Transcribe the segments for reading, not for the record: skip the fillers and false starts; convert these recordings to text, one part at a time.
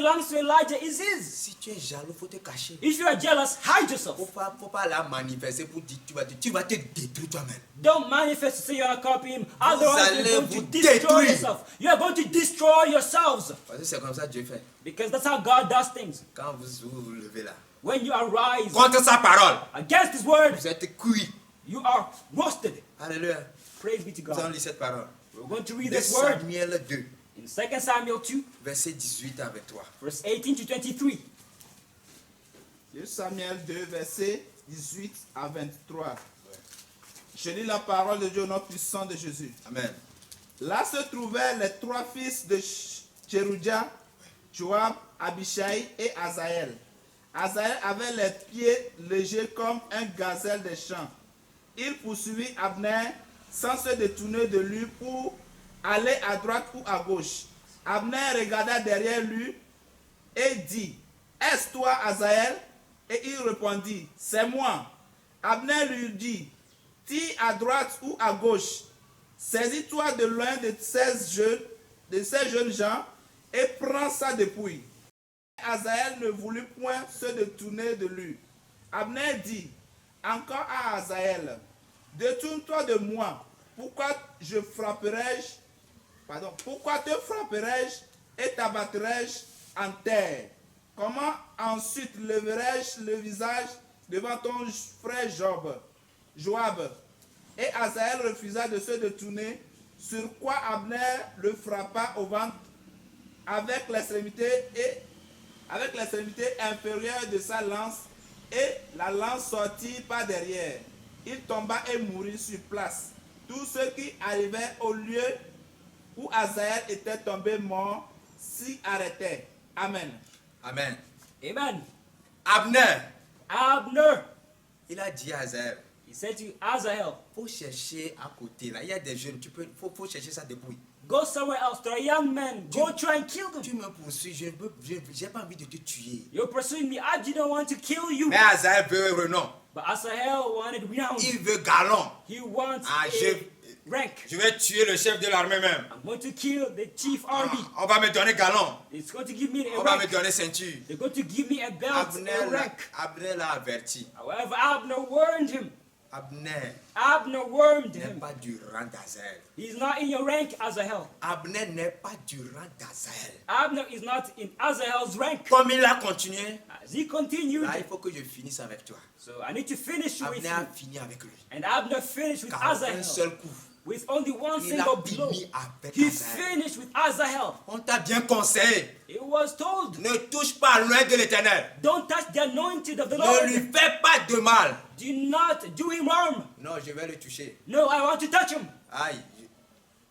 belongs to Elijah is his. Si tu es jaloux, faut te cacher. If you are jealous, hide yourself. Faut pas la manifester pour dire tu vas te détruire toi-même. Don't manifest to say you are copying him. Otherwise, allez you're going vous to destroy détruire. yourself. You are going to destroy yourselves. Parce que c'est comme ça que Dieu fait. Because that's how God does things. Quand vous levez là, When you arise contre sa parole, against his word, vous êtes cuit. you are roasted. Alléluia. Praise be to Nous allons God. lire cette parole. We're going to read 2 this word Samuel 2, in 2 Samuel 2, verset 18 à 23. verse 18 to 23. 2 Samuel 2, verset 18 à 23. Je lis la parole de Dieu au nom puissant de Jésus. Amen. Là se trouvaient les trois fils de Tcherudja, Joab, Abishai et Azaël. Azaël avait les pieds légers comme un gazelle des champs. Il poursuivit Abner sans se détourner de lui pour aller à droite ou à gauche. Abner regarda derrière lui et dit, « Est-ce toi, Azaël ?» Et il répondit, « C'est moi. » Abner lui dit, « Tire à droite ou à gauche. Saisis-toi de l'un de ces jeunes gens et prends sa dépouille. » Azaël ne voulut point se détourner de lui. Abner dit encore à Azaël, « Détourne-toi de moi. Pourquoi te frapperais-je et t'abattrais-je en terre? Comment ensuite leverais-je le visage devant ton frère Joab? » Et Azaël refusa de se détourner, sur quoi Abner le frappa au ventre avec l'extrémité inférieure de sa lance, et la lance sortit par derrière. Il tomba et mourut sur place. Tous ceux qui arrivaient au lieu où Azaël était tombé mort s'y arrêtaient. Amen. Amen. Amen. Abner, Abner, il a dit à Azaël, he said to Azael, faut chercher à côté là. Il y a des jeunes, faut chercher sa dépouille. go somewhere else. There are young men. Go try and kill Tu them. me poursuis, j'ai pas envie de te tuer. You're pursuing me. I didn't want to kill you. Mais Azaël veut renom. But Asael wanted renown. Il veut galon. He wants Ah, a rank. Je vais tuer le chef de l'armée même. I'm going to kill the chief army. On va me donner galon. It's going to give me a On va me rank. donner ceinture. They're going to give me a belt, a rank. Abner l'a averti. However, Abner warned him. Abner Abner warned n'est him. pas du rang d'Azaël. He's not in your rank, Asahel. Abner n'est pas du rang d'Azaël. Abner is not in Asahel's rank. Comme il a continué, As he continued, là il faut que je finisse avec toi. so I need to finish with Abner a you. fini avec lui. And Abner finished with Car un Asahel. seul coup, With only one il a single blow. fini avec He Azaël. finished with Asahel. On t'a bien conseillé. It was told, Ne touche pas loin de l'éternel. don't touch the anointed of the Ne Lord. lui fais pas de mal. Do not do him harm. Non, je vais le toucher. No, I want to touch him. Aïe.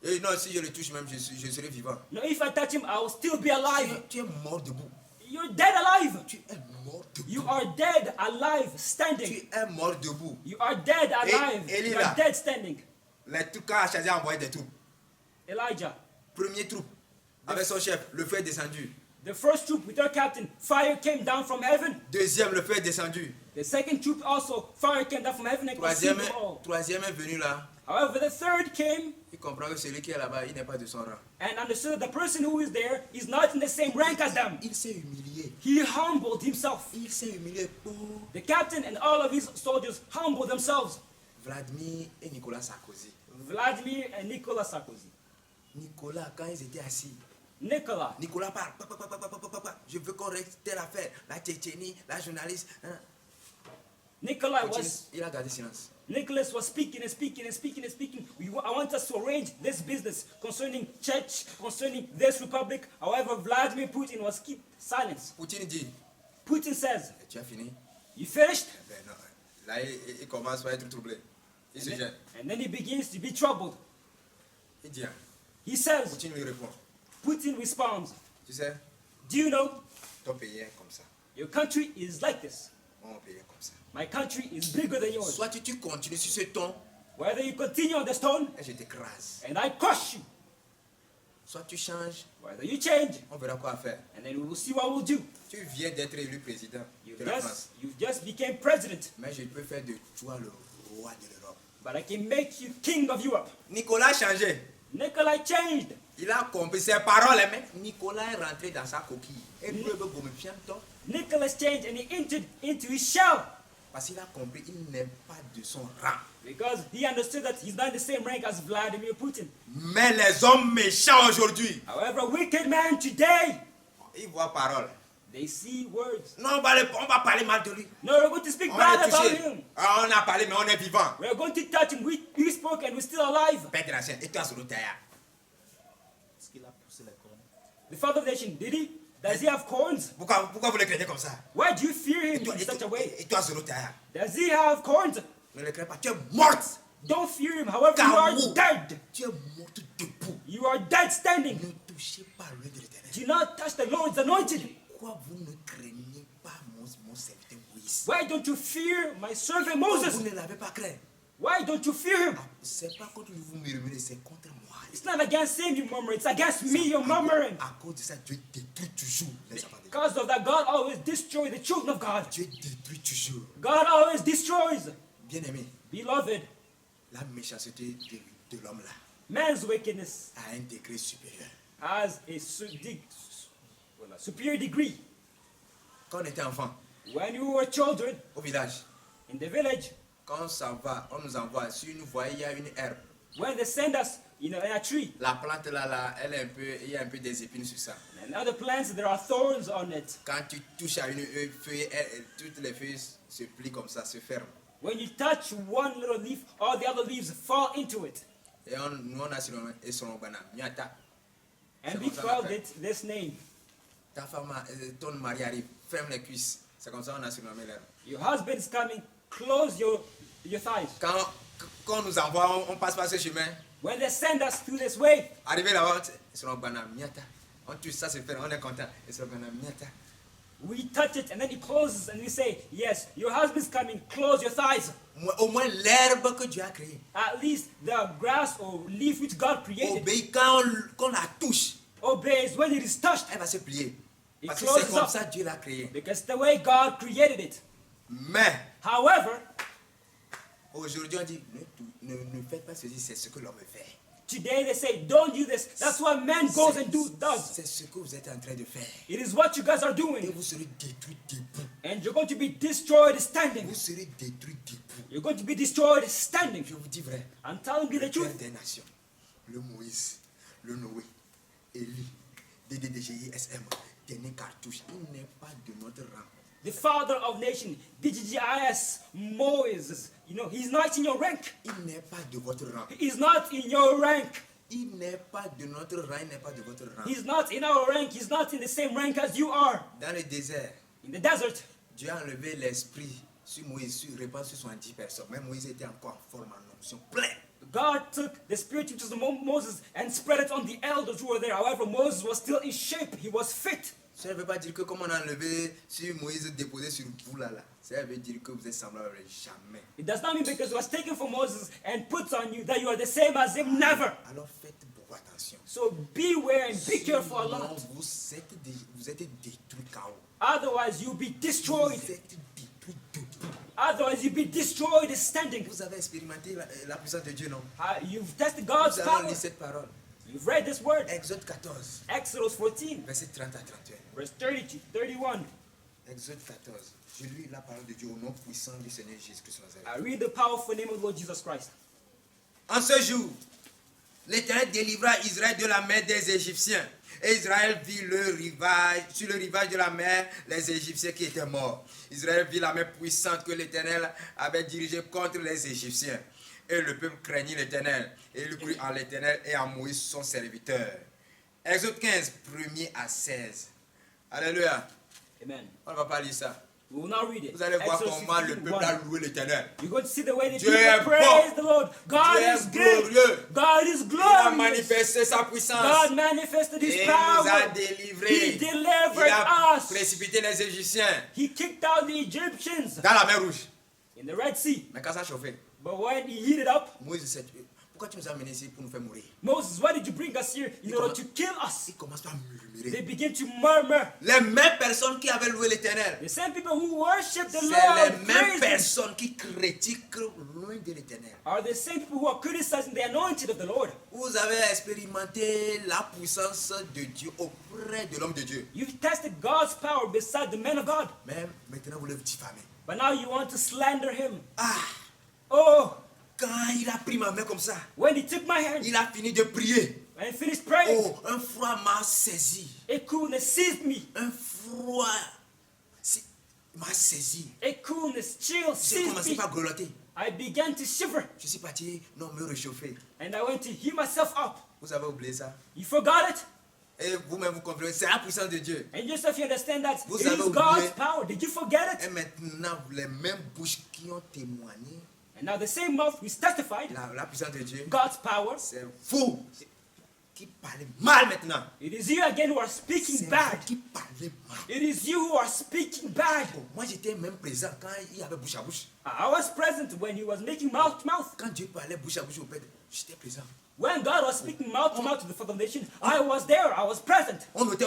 Et non, si je le touche même, je serai vivant. No, if I touch him, I will still be alive. Tu es mort debout. You're dead alive. Tu es mort debout. You are dead alive standing. Tu es mort debout. You are dead alive. Eli You là. are dead standing. Les trucs à Achazia a envoyé des troupes. Elijah, Premier troupe, avec son chef, le feu est descendu. the first troop with their captain, fire came down from heaven. Deuxième, le feu est descendu. The second troop also, fire came down from heaven and consumed them all. Troisième est venu là. However, the third came Il comprend que celui qui est là-bas, il n'est pas de son rang. and understood that the person who is there is not in the same rank as them. Il s'est humilié. He humbled himself. Il s'est humilié pour The captain and all of his soldiers humbled themselves. Vladimir et Nicolas Sarkozy. Vladimir and Nicolas Sarkozy. Nicolas, quand ils étaient assis, Nicolas, Nicolas parle. Je veux qu'on règle telle affaire. La Tchétchénie, la journaliste. Hein. Il a gardé silence. Nicholas was speaking and speaking and speaking and speaking. I want us to arrange this business concerning church, concerning this republic. However, Vladimir Putin was keep silence. Poutine dit, Putin says, tu as fini? you finished? Ben non. Là, il commence à être troublé. Il se gêne. And then he begins to be troubled. Il dit, hein. He says, Poutine lui répond, Putin responds, tu sais, do you know, ton pays est comme ça. your country is like this. Mon pays est comme ça. My country is bigger than yours. Soit tu continues sur ce ton Whether you continue on the stone et je t'écrase. and I crush you, Soit tu changes, whether you change, on verra quoi faire. and then we will see what we'll do. Tu viens d'être élu président de la France. You just became president, Mais je peux faire de toi le roi de l'Europe. but I can make you king of Europe. Nicolas a changé. Nikolai changed. Il a compris ses paroles, mais Nicolas est rentré dans sa coquille. Et lui, il veut gommer bien tôt. Nicholas changed and he entered into his shell Parce qu'il a compris, il n'est pas de son rang. because he understood that he's not in the same rank as Vladimir Putin. Mais les hommes méchants aujourd'hui, However, wicked men today, ils voient parole. they see words. Non, on va parler mal de lui. No, we're going to speak On bad est about touché. him. Ah, on a parlé, mais on est vivant. We're going to touch him. We spoke and we're still alive. Père de la chaîne, et toi sur le terrain. Est-ce qu'il a poussé les cornes? The father of the nation, did he? Does he have corns? Pourquoi vous le craignez comme ça? Why do you fear Et him toi, in such a way? et toi sur le terrain. Does he have corns? Ne le crains pas, tu es morte. Don't fear him. However, you are Car dead. tu es morte debout. You are dead standing. Ne touchez pas l'œil de l'éternel. Do not touch the Lord's anointed. Pourquoi vous ne craignez pas mon serviteur Moïse? Why don't you fear my servant Pourquoi Moses? vous ne l'avez pas craint? Why don't you fear him? C'est pas contre lui vous murmurez, c'est contre moi. It's not against him you murmur, it's against me you're murmuring. À cause de ça, Dieu détruit toujours les enfants de Dieu. Because of that, God always destroys the children of God. Dieu détruit toujours. God always destroys. Bien-aimé, Beloved, la méchanceté de l'homme là man's wickedness a un degré supérieur. has a superior degree. Quand on était enfant, When you were children au village, in the village, quand on s'en va, on nous envoie, si nous voyons, il y a une herbe. when they send us, in a tree, La plante là, elle est un peu, il y a un peu des épines sur ça. and other plants, there are thorns on it. Quand tu touches à une feuille, toutes les feuilles se plient comme ça, se ferment. When you touch one little leaf, all the other leaves fall into it. Et nous on a surnommé et son banane. Miata, And C'est we comme ça qu'on called appelle. it this name. ta femme, ton mari arrive, ferme les cuisses. C'est comme ça qu'on a surnommé l'herbe. Your husband is coming, close your thighs. Quand on nous envoie, on passe par ce chemin. When they send us through this way, Arrivé là-bas, c'est son banane. Miata. On touche ça, se ferme, on est content. Et son banane. Miata. we touch it and then he closes and we say, yes, your husband's coming, close your thighs. Au moins l'herbe que Dieu a créée At least the grass or leaf which God created obéit quand on la touche. obeys when it is touched. Elle va se plier. It Parce que closes c'est comme up. ça Dieu l'a créée. Because the way God created it. Mais However, aujourd'hui on dit ne faites pas ceci, c'est ce que l'homme fait. today they say, don't do this. That's what man goes and does. C'est ce que vous êtes en train de faire. It is what you guys are Et doing. vous serez détruits debout. And you're going to be destroyed standing. Vous serez détruits debout. You're going to be destroyed standing. Je vous dis vrai. I'm telling you the Le truth. père des nations, le Moïse, le Noé, Élie, DDDGISM, dernier cartouche, il n'est pas de notre rang. The father of nation, DGGIS, Moses, he's not in your rank. Il n'est pas de votre rang. He's not in your rank. Il n'est pas de notre rang, il n'est pas de votre rang. He's not in our rank. He's not in the same rank as you are. Dans le désert, In the desert, Dieu a enlevé l'esprit sur Moïse, répandu sur 70 personnes. Même Moïse était encore en forme, en onction, plein. God took the spirit which was among Moses and spread it on the elders who were there. However, Moses was still in shape. He was fit. Ça ne veut pas dire que comme on a enlevé sur Moïse, déposé sur vous là, ça veut dire que vous êtes semblable jamais. It does not mean because it was taken from Moses and put on you that you are the same as him. Never. Alors faites beaucoup attention. So beware and be careful a Sinon, lot. vous êtes détruits KO. Otherwise, you'll be destroyed. Vous êtes détruits debout. Otherwise, you'll be destroyed standing. Vous avez expérimenté la puissance de Dieu, non? You've tested God's Nous allons power. lire cette parole. You've read this word. Exode 14, Exodus 14, verset 30 à 31. verse 30 to 31. Exode 14. Je lis la parole de Dieu au nom puissant du Seigneur Jésus-Christ. I read the powerful name of the Lord Jesus Christ. En ce jour, l'Éternel délivra Israël de la main des Égyptiens. Et Israël vit sur le rivage de la mer les Égyptiens qui étaient morts. Israël vit la main puissante que l'Éternel avait dirigée contre les Égyptiens. Et le peuple craignit l'Éternel. Et il crut en l'Éternel et en Moïse son serviteur. Exode 15, 1er à 16. Alléluia. Amen. On ne va pas lire ça. We will now read it. Vous allez voir Exodus comment le 15, peuple 1. a loué l'Éternel. You're going to see the way the Dieu people est praise bon. the Lord. God Dieu is est good. glorieux. God is Il a glorious. manifesté sa puissance. God manifested Et His il nous a power. délivrés. He Il delivered a us. précipité les Égyptiens He kicked out the Egyptians dans la mer Rouge. in the Red Sea. Mais quand ça chauffait, But when he heated up, Moïse s'est dit, pourquoi tu nous as amenés ici pour nous faire mourir? Moses, why did you bring us here in order to kill us? Il commence par They murmurer. begin to murmur. Les mêmes personnes qui avaient loué l'Éternel, The same people who worship the c'est les Lord, mêmes praise Him. personnes qui critiquent loin de l'Éternel. are the same people who are criticizing the anointed of the Lord. Vous avez expérimenté la puissance de Dieu auprès de l'homme de Dieu. You've tested God's power beside the men of God. Mais maintenant, vous le diffamez. But now you want to slander him. Ah, Oh, quand il a pris ma main comme ça, when he took my hand il a fini de prier. and finished praying, Oh, un froid m'a saisi. a coolness seized me. Un froid m'a saisi. A coolness chill J'ai seized commencé me. par grelotter. I began to shiver Je suis parti, non, me réchauffer. and I went to heat myself up. Vous avez oublié ça? You forgot it? Et vous-même vous confirmez, c'est la puissance de Dieu. And yourself, you understand that Vous it avez is oublié. God's power. Did you forget Et it? maintenant, les mêmes bouches qui ont témoigné, And now the same mouth which testified la puissance de Dieu, God's power, c'est vous qui parlez mal maintenant. it is you again who are C'est speaking vous bad. qui parlez mal. It is you who are speaking bad. Bon, moi, j'étais même présent quand il y avait bouche à bouche. I was present when he was making mouth to mouth. Quand Dieu parlait bouche à bouche au Père, j'étais présent. When God was speaking mouth to mouth to the Father of the nations, I was there. I was present. On était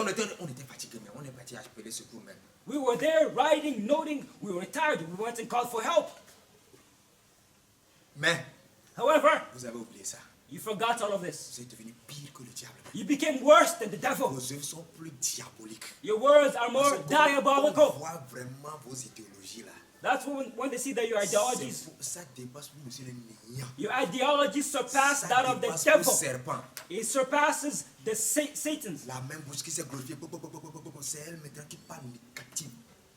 fatigué, mais on est parti appeler secours même. We were there writing, noting. We were tired. We went and called for help. Mais, However, vous avez oublié ça. you forgot all of this. Vous êtes devenu pire que le diable. You became worse than the devil. Vos œuvres sont plus diaboliques. Your words are more On diabolical. voit vraiment vos idéologies là. That's when they see that your ideologies, Ça dépasse pour monsieur le néant. your ideologies surpass Ça that of the dépasse pour le devil. serpent. It surpasses the Satan's. La même bouche qui s'est glorifiée, c'est elle maintenant qui parle négative.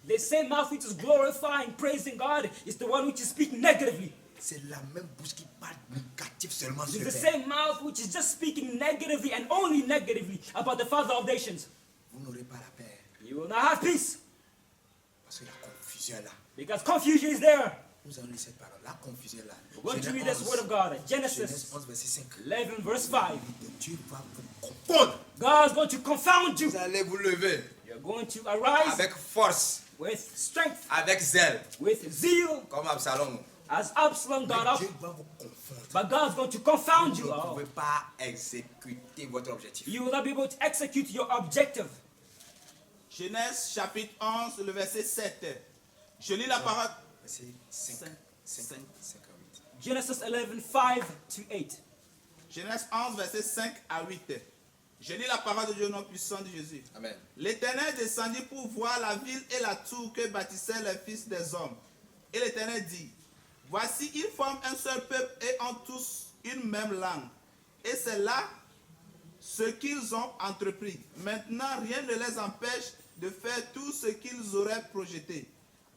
The same mouth which is glorifying, praising God is the one which is speaking negatively. C'est la même bouche qui parle négatif seulement It sur is the elle. same mouth which is just speaking negatively and only negatively about the Father of nations. Vous n'aurez pas la paix You will not have peace parce que la confusion est là. because confusion is there. Nous allons lire cette parole. La confusion est là. We're going to read Genèse this word of 11, God. Genèse Genesis 11, verset 5. 11 verse 5. Dieu va vous confondre. God's going to confound you. Vous allez vous lever You're going to arise avec force, with strength, avec zèle, with zeal, comme Absalom. as Absalom got Mais up. Dieu va vous confondre. But God's going to confound Vous you. ne Oh. pouvez pas exécuter votre objectif. You will not be able to execute your objective. Genèse chapitre 11, le verset 7. Je lis la parole. Verset 5, 5, 5 à 8. Genesis 11, 5 to 8. Genèse 11, verset 5 à 8. Je lis la parole de Dieu au nom puissant de Jésus. Amen. L'Éternel descendit pour voir la ville et la tour que bâtissaient les fils des hommes. Et l'Éternel dit, voici, ils forment un seul peuple et ont tous une même langue. Et c'est là ce qu'ils ont entrepris. Maintenant, rien ne les empêche de faire tout ce qu'ils auraient projeté.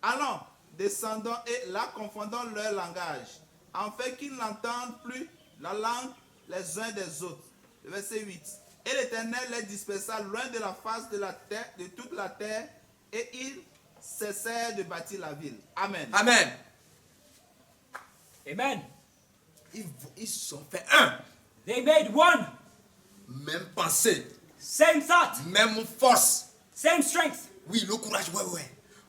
Allons, descendons et là confondons leur langage, afin qu'ils n'entendent plus la langue les uns des autres. Le verset 8. Et l'Éternel les dispersa loin de la face de la terre, de toute la terre, et ils cessèrent de bâtir la ville. Amen. Amen. Amen. Ils sont fait un. They made one. Même pensée, Same thought. même force. Same strength. Oui, le courage, ouais.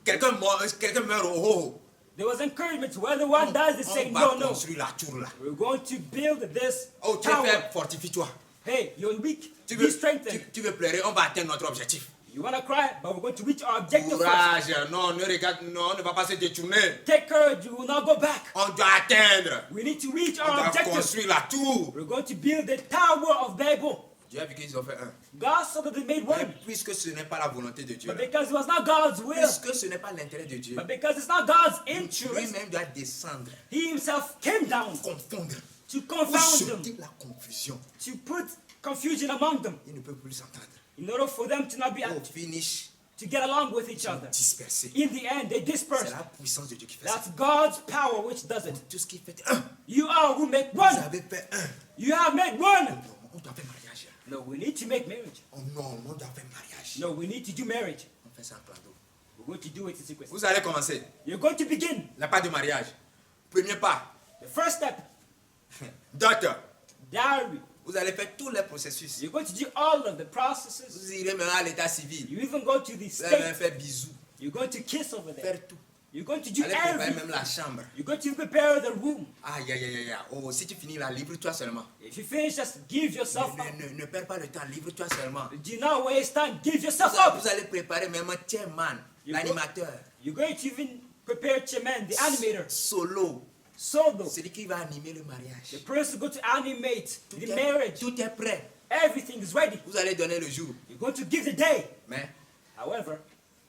Quelqu'un meurt, oh. There was encouragement. Whether one does the On same, va no, no. construire la tour là. We're going to build this Oh, tu es tower. faible, fortifie-toi. Hey, you're weak. Tu Be veux, strengthened. tu veux pleurer, on va atteindre notre objectif. You want to cry, but we're going to reach our objective first. Courage, non, ne regarde, non, on ne va pas se détourner. Take courage. You will not go back. On doit atteindre. We need to reach On our doit objective. construire la tour. We're going to build the Tower of Babel. Dieu a vu qu'ils ont fait un. God saw that they made Mais one. puisque ce n'est pas la volonté de Dieu, But là, because it was not God's will, puisque ce n'est pas l'intérêt de Dieu, but because it's not God's interest, lui-même doit descendre, He Himself came down confondre, to pour confound them, jeter la confusion. to put confusion among them, Ils ne peuvent plus s'entendre. in order for them to not be Au finish, to get along with each ils sont other. dispersés. In the end, they C'est dispersed. la puissance de Dieu qui fait ça. That's God's power which does it. Tout ce qui fait un, You are who make vous one. avez fait un. You have made one. Non, on doit faire mariage. No, we need to make marriage. Oh non, on doit faire mariage. No, we need to do marriage. On fait ça en plan d'eau. We're going to do it in secret. Vous allez commencer. You're going to begin. La part de mariage. Premier pas. The first step, Dot. dowry. Vous allez faire tous les processus. You're going to do all of the processes. Vous irez maintenant à l'état civil. You even go to the Vous allez state. faire bisous. You're going to kiss over there. Faire tout. You're going to do Allez préparer everything. même la chambre. You're going to prepare the room. Aïe, aïe, aïe, aïe. Oh, si tu finis là, livre-toi seulement. If you finish, just give yourself up. Ne perds pas le temps, livre-toi seulement. Do not waste time. Give yourself Vous up. allez préparer même un chairman, You l'animateur, You're going to even prepare Chairman, the animator, solo. Soldo, celui qui va animer le mariage. the person going to animate Tout the est, marriage. tout est prêt. Everything is ready. Vous allez donner le jour. You're going to give the day. Mais However,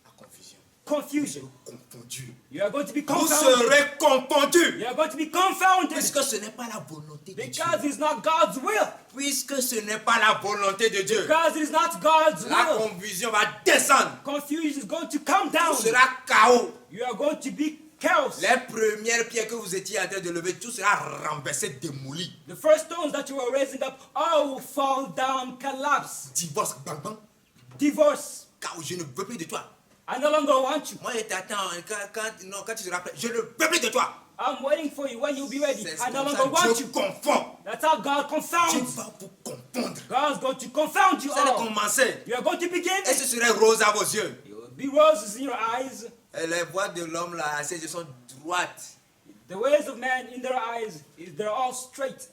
la confusion. confusion. Confondu. You are going to be Vous confounded. serez confondu. You are going to be confounded Puisque ce n'est pas la volonté de Dieu. because it's not God's will. Puisque ce n'est pas la volonté de Dieu. Because it is not God's La will. confusion va descendre. Confusion is going to come down. Tout sera chaos. You are going to be chaos. Les premières pierres que vous étiez en train de lever, tout sera renversé, démoli. The first stones that you were raising up all will fall down, collapse. Divorce, bang bang. Divorce. Chaos, je ne veux plus de toi. I no longer want you. Moi, je t'attends quand tu seras prêt. Je ne veux plus de toi. I'm waiting for you when you'll be ready. C'est I no comme longer ça want Dieu you. confond. That's how God Dieu confounds. va vous confondre. God's going to confound you Vous allez all. commencer. You are going to begin. Et ce serait rose à vos yeux. There will be roses in your eyes. Et les voies de l'homme là, à ses yeux sont droites. The ways of man in their eyes, they're all straight.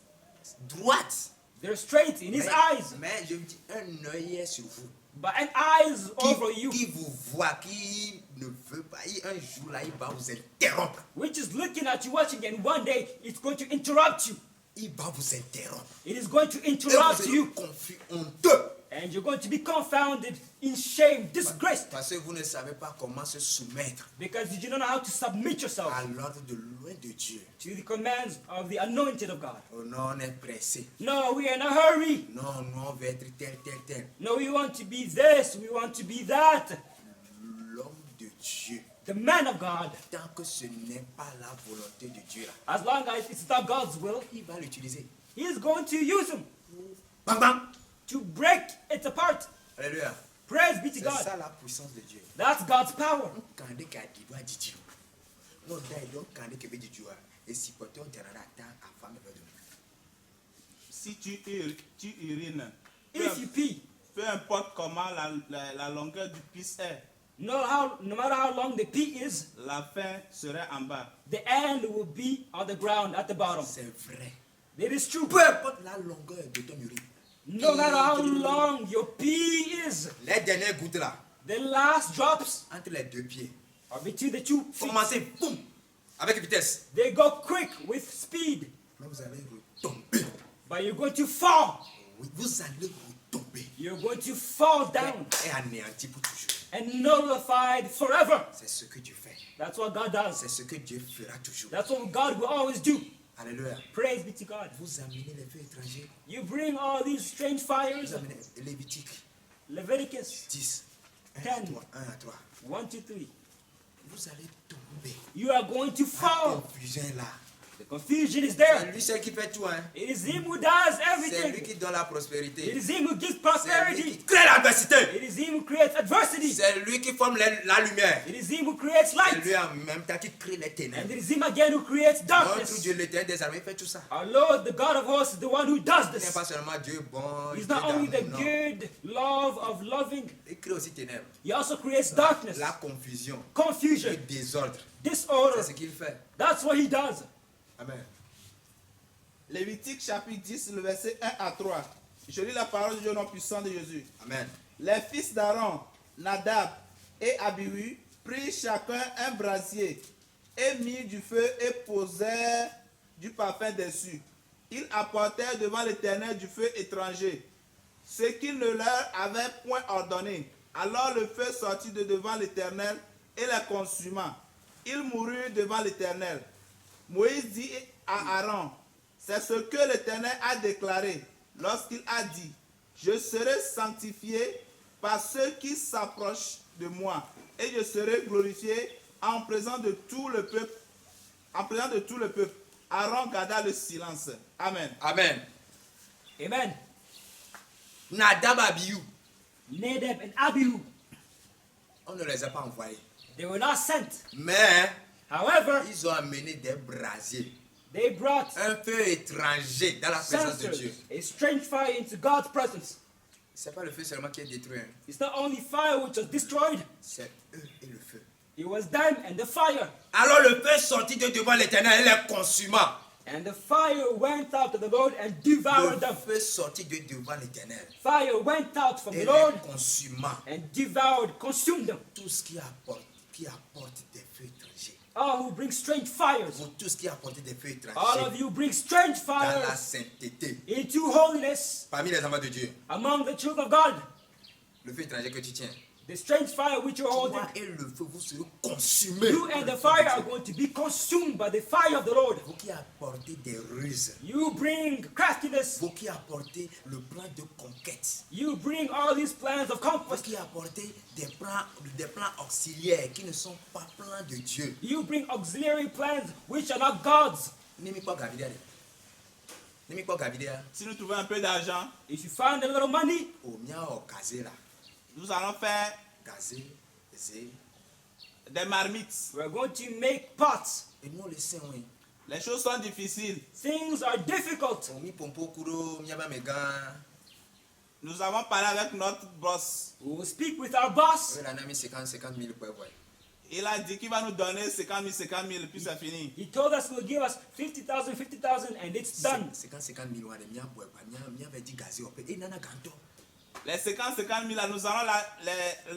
Droites. They're straight in his eyes. Mais je vous dis, un œil est sur vous. But an eyes over you, Qui vous voit, qui ne veut pas, un jour là, il va vous interrompre. which is looking at you, watching, and one day it's going to interrupt you. Il va vous interrompre. It is going to Et vous interrupt serez you. confus, honteux. And you're going to be confounded, in shame, disgraced. Parce que vous ne savez pas comment se soumettre Because you don't know how to submit yourself à l'ordre de loin de Dieu. to the commands of the anointed of God. Oh non, on est pressé. No, we are in a hurry. Non, nous on veut être tel, tel, tel. No, we want to be this, we want to be that. L'homme de Dieu, The man of God, tant que ce n'est pas la volonté de Dieu là, as long as it's not God's will, il va l'utiliser. he is going to use him Bang bang. to break it apart. Alléluia. Praise be to C'est God. ça la puissance de Dieu. That's God's power. Quand on dit doit dire Dieu. Non, d'ailleurs, quand on dit Dieu, et si peut-être on dira à femme de Dieu. Si tu urines, If you pee, peu importe comment la longueur du pis est, no matter how long the pee is, la fin serait en bas. the end will be on the ground at the bottom. C'est vrai. It is true. Peu importe la longueur de ton urine. No matter how long your pee is, Les dernières gouttes là, the last drops entre les deux pieds. are between the two feet. Commencez, boum, avec vitesse. They go quick with speed, Mais vous allez retomber. but you're going to fall. Oui, vous allez retomber. You're going to fall down Et anéanti pour toujours. and nullified forever. C'est ce que Dieu fait. That's what God does. C'est ce que Dieu fera toujours. That's what God will always do. Alléluia. Praise be to God. Vous amenez les feux étrangers. You bring all these strange fires. Vous amenez Lévitique Leviticus 10. 1 10. à 3. 1, 2, 3. Vous allez tomber. You are going to La fall. confusion est là. The confusion is C'est there. lui seul qui fait tout. Hein. It is Him who does C'est lui everything. qui donne la It prospérité. is Him who gives C'est lui qui prosperity. crée l'adversité. It is Him who creates adversity. C'est lui qui forme la lumière. It is Him who creates C'est light. lui en même temps qui crée les And ténèbres. it is Him again who creates Notre darkness. Dieu, l'éternel des armées, fait tout ça. Our Lord, the God of hosts, is the one who does Il n'est this. pas seulement Dieu bon, He's Dieu not only the d'amour, non. good love of loving, Il crée aussi ténèbres. He also creates darkness, La confusion, le confusion, désordre. disorder. C'est ce qu'il fait. That's what He does. Amen. Lévitique chapitre 10, le verset 1 à 3. Je lis la parole du Dieu au nom puissant de Jésus. Amen. Les fils d'Aaron, Nadab et Abihu, prirent chacun un brasier et mirent du feu et posèrent du parfum dessus. Ils apportèrent devant l'Éternel du feu étranger, ce qu'il ne leur avait point ordonné. Alors le feu sortit de devant l'Éternel et les consuma. Ils moururent devant l'Éternel. Moïse dit à Aaron, c'est ce que l'Éternel a déclaré lorsqu'il a dit, je serai sanctifié par ceux qui s'approchent de moi et je serai glorifié en présence de tout le peuple. En présence de tout le peuple. Aaron garda le silence. Amen. Amen. Amen. Nadab, Abihu, Nadab and Abihu, on ne les a pas envoyés. they were not sent. Mais However, ils ont amené des brasiers. they brought Un feu étranger dans la présence de censers, Dieu. a strange fire into God's presence. C'est pas le feu seulement qui est détruit. Hein. It's not only fire which was destroyed, C'est eux et le feu. it was them and the fire. Alors le feu sortit de devant l'Éternel et les consuma. And the fire went out to the Lord and devoured Le them. feu sortit de devant l'Éternel Fire went out from et the Lord les consuma. and devoured, consumed them. Tout ce qui apporte des feux étrangers. All who bring strange fires. Vous tous qui apportez des feux All étrangers of you bring strange dans la fires sainteté. into holiness Parmi les enfants de Dieu, among the children of God. le feu étranger que tu tiens, The strange fire which you're holding. toi et le feu, vous serez consumés. You and the fire are going to be consumed by the fire of the Lord. Vous qui apportez des ruses, You bring craftiness. vous qui apportez le plan de conquête, You bring all these plans of vous conquest. qui apportez des plans auxiliaires qui ne sont pas plans de Dieu. You bring auxiliary plans which are not God's. N'aimez pas Gavidea. N'aimez pas Gavidea. Si nous trouvons un peu d'argent, If you find a little money, Au mien au casé là, nous allons faire casé, zé. des marmites. we're going to make pots. Et nous le savons. Les choses sont difficiles. Things are difficult. On mi pompo kuro, miaba megan. Nous avons parlé avec notre boss. We will speak with our boss. Oui, là, on a mis 50 000 pour voir. Il a dit qu'il va nous donner 50 000, puis c'est fini. He told us he will give us 50,000, and it's done. 50 000 ouais, mia boy, mia veut dire gazé au peu. Et nana ganto. Les 50 000, là, nous allons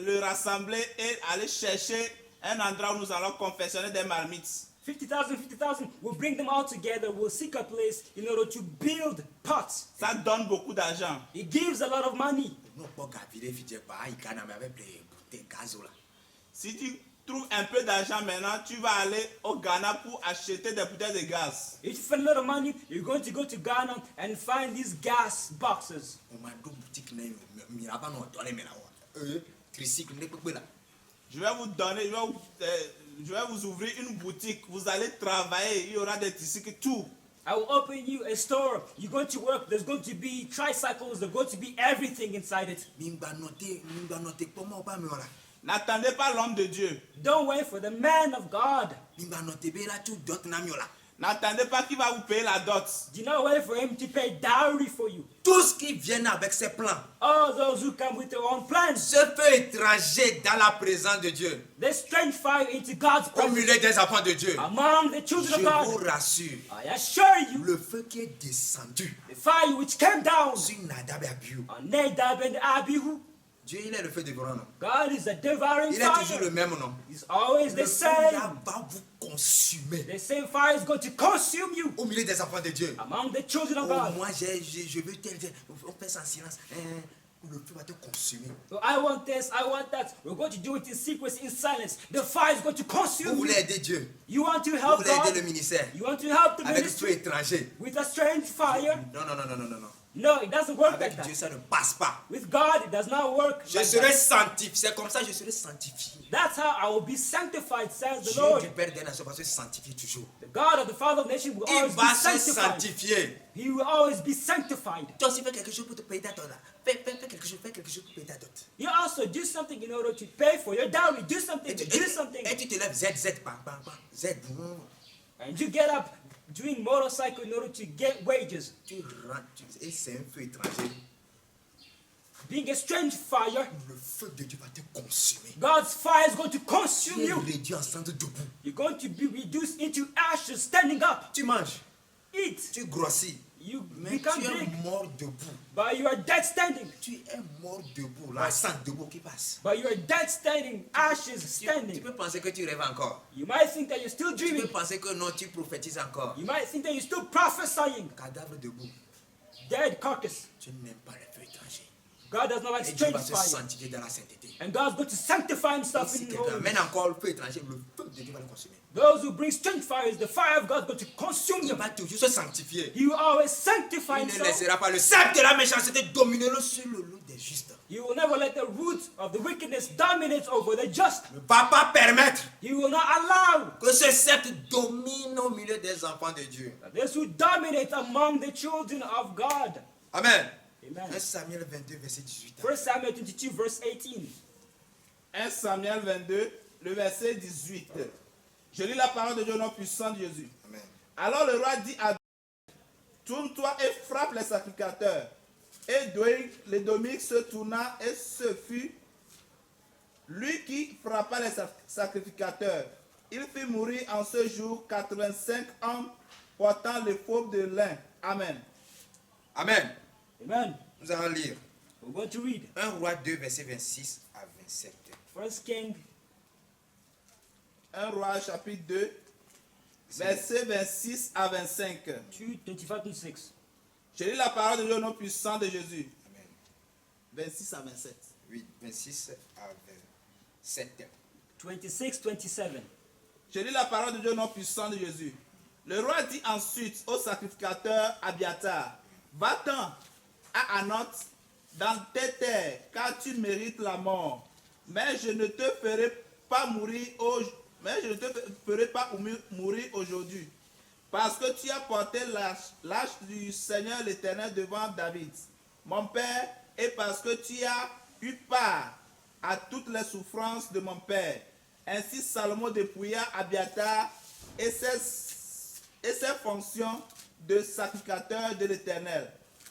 le rassembler et aller chercher un endroit où nous allons confectionner des marmites. 50,000, we'll bring them all together. We'll seek a place in order to build pots. Ça donne beaucoup d'argent. It gives a lot of money. Non, pas gavire, fidje pas, il canne avec les bouteilles gazo là. Si tu trouves un peu d'argent maintenant, tu vas aller au Ghana pour acheter des bouteilles de gaz. If you find a lot of money, you're going to go to Ghana and find these gas boxes. On m'a deux boutiques là, miraba non, toi les mena wa. Tricycle, ne peut pas là. Je vais vous donner, je vais vous ouvrir une boutique. Vous allez travailler, il y aura des tricycles, tout. I will open you a store. You're going to work. There's going to be tricycles. There's going to be everything inside it. Mimba noté, comment pas me là. N'attendez pas l'homme de Dieu. Don't wait for the man of God. Mimba noté, be là, tout d'autres namio là. N'attendez pas qu'il va vous payer la dot. Do not wait for him to pay dowry for you. Tous qui viennent avec ses plans, All those who come with their own plans. ce feu étranger dans la présence de Dieu, They strange fire into God's au presence. milieu des enfants de Dieu, Among the je children of vous God, rassure, I assure you, le feu qui est descendu the fire which came down sur Nadab et Abihu, on Nadab and Abihu, Dieu il est le feu dévorant, non? God is a devouring Il est toujours fire. le même nom. He's always Le the feu là same. va vous consumer The same fire is going to consume you au milieu des enfants de Dieu. among the children of Oh, God. moi je veux tel, on fait ça en silence. Le feu va te consumer. So I want this, I want that. We're going to do it in secrecy, in silence. The fire is going to Vous consume voulez you. aider Dieu, You want to vous help voulez aider le God. ministère You want to help the avec le feu ministry étranger. with a strange fire. Non, non, non, non, non, non, non. No, it doesn't work like Avec Dieu, that. ça ne passe pas. With God, it does not work Je like serai that. sanctifié. C'est comme ça que je serai sanctifié. That's how I will be sanctified, says the Dieu Lord. du Père des Nations va se sanctifier toujours. The God of the Father of the nation will Il always be va se sanctified. sanctifier. He will always be sanctified. Toi aussi, fais quelque chose pour te payer ta dot. Fais quelque chose pour payer ta dot. You also do something in order to pay for your dowry. Do something, Et tu, do something. et tu te lèves, Z, bam, bam, bam, Z, boum. And you get up doing motorcycle in order to get wages. Tu rentres, et c'est un feu étranger. Being a strange fire, Le feu de Dieu va te consumer. God's fire is going to Tu consume es you. réduit en cendres debout. You're going to be reduced into ashes standing up. Tu manges, Eat. tu grossis. You Mais become tu es big, mort debout. but you are dead standing. Tu es mort debout. La sang debout qui passe. But you are dead standing, ashes Tu standing. peux penser que tu rêves encore. You might think that you're still Tu peux dreaming. penser que non, tu prophétises encore. You might think that you're still prophesying. Cadavre debout. Dead carcass. Tu n'aimes pas les feux étrangers. God does not like Et Dieu strange va se fire. sanctifier dans la sainteté. And God's going to sanctify Et himself si in quelqu'un holiness. amène encore le feu étranger, le feu de Dieu va le consumer. Those who bring strange fires, the fire of God is going to consume Il them. va toujours se sanctifier. He will always sanctify Il ne himself. laissera pas le sceptre de la méchanceté dominer sur le lot des justes. He will never let the roots of the wickedness dominate over the just. Ne va pas permettre He will not allow que ce sceptre domine au milieu des enfants de Dieu. those who dominate among the children of God. Amen. Amen. 1 Samuel 22, verset 18. 1 Samuel 22, verse 18. 1 Samuel 22, le verset 18. Je lis la parole de Dieu au nom puissant de Jésus. Amen. Alors le roi dit à tourne-toi et frappe les sacrificateurs. Et Édomiste se tourna et ce fut lui qui frappa les sacrificateurs. Il fit mourir en ce jour 85 hommes portant les fauves de lin. Amen. Amen. Amen. Nous allons lire We're going to read 1 Roi 2, verset 26 à 27. 1 King 1 Roi chapitre 2, versets 26 à 25. 2, 25 to 6. Je lis la parole de Dieu au nom puissant de Jésus. Amen. 26 à 27. Oui, 26 à 27. 26, 27. Je lis la parole de Dieu au nom puissant de Jésus. Le roi dit ensuite au sacrificateur Abiatar, va-t'en à Anoth dans tes terres, car tu mérites la mort. Mais je ne te ferai pas mourir mourir aujourd'hui, parce que tu as porté l'âge du Seigneur l'Éternel devant David, mon père, et parce que tu as eu part à toutes les souffrances de mon père. Ainsi Salomon dépouilla Abiatar et ses fonctions de sacrificateur de l'Éternel,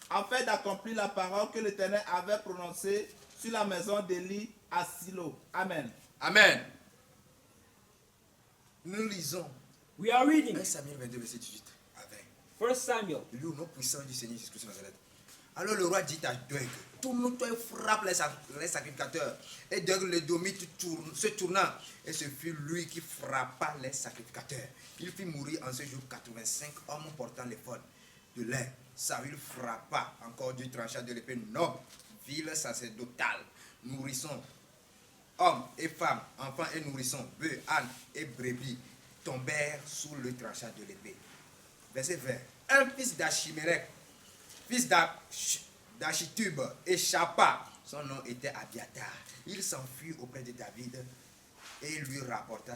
afin d'accomplir la parole que l'Éternel avait prononcée sur la maison d'Élie à Silo. Amen. Amen. Nous lisons We are reading 1 Samuel 22, verset 18 à 20. 1 Samuel. Lis au nom puissant du Seigneur Jésus-Christ de Nazareth. Alors le roi dit à Doeg, tourne-toi et frappe les sacrificateurs. Et Doeg le domit se tournant. Et ce fut lui qui frappa les sacrificateurs. Il fit mourir en ce jour 85 hommes portant l'éphod de l'air. Saül frappa encore du tranchant de l'épée noble, ville sacerdotale, nourrissons, hommes et femmes, enfants et nourrissons, bœufs, ânes et brebis tombèrent sous le tranchant de l'épée. Verset 20. Un fils d'Achimérec, fils d'Achitub, échappa. Son nom était Abiatar. Il s'enfuit auprès de David et lui rapporta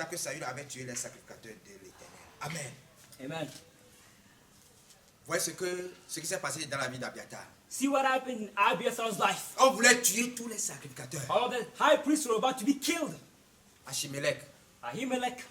que Saül avait tué les sacrificateurs de l'Éternel. Amen. Amen. Voyez ce qui s'est passé dans la vie d'Abiatar. See what happened in Abiathar's life. On voulait tuer tous les sacrificateurs. All the high priests were about to be killed. Achimelech, Ahimelech,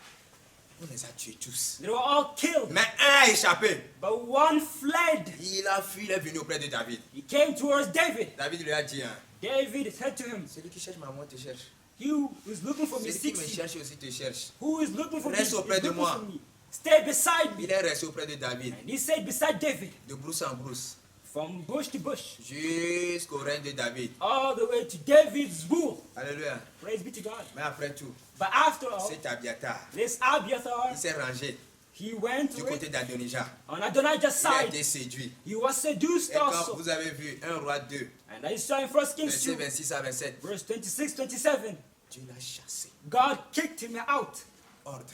on les a tués tous. they were all killed. Mais un a échappé. But one fled. Il a fui, il est venu auprès de David. He came towards David. David lui a dit, hein, David said to him, celui qui cherche ma mort te cherche. he who is looking for me Celui qui me seeks you. cherche aussi te cherche. Who is looking for me Reste is auprès de looking moi. for me. Stay beside me. Il est resté auprès de David, And he stayed beside David. de brousse en brousse, From bush to bush. jusqu'au règne de David. All the way to David's rule. Alléluia. Praise be to God. Mais après tout, But after all, c'est Abiatar. this Abiathar, Il s'est rangé he went du to côté it d'Adonijah. on Adonijah's Il a side. été séduit. He was seduced Et quand also. vous avez vu 1 roi 2, And I saw in 1 Kings verset 2, 26 à 27, verse 26, 27, Dieu l'a chassé. God kicked him out. Ordre.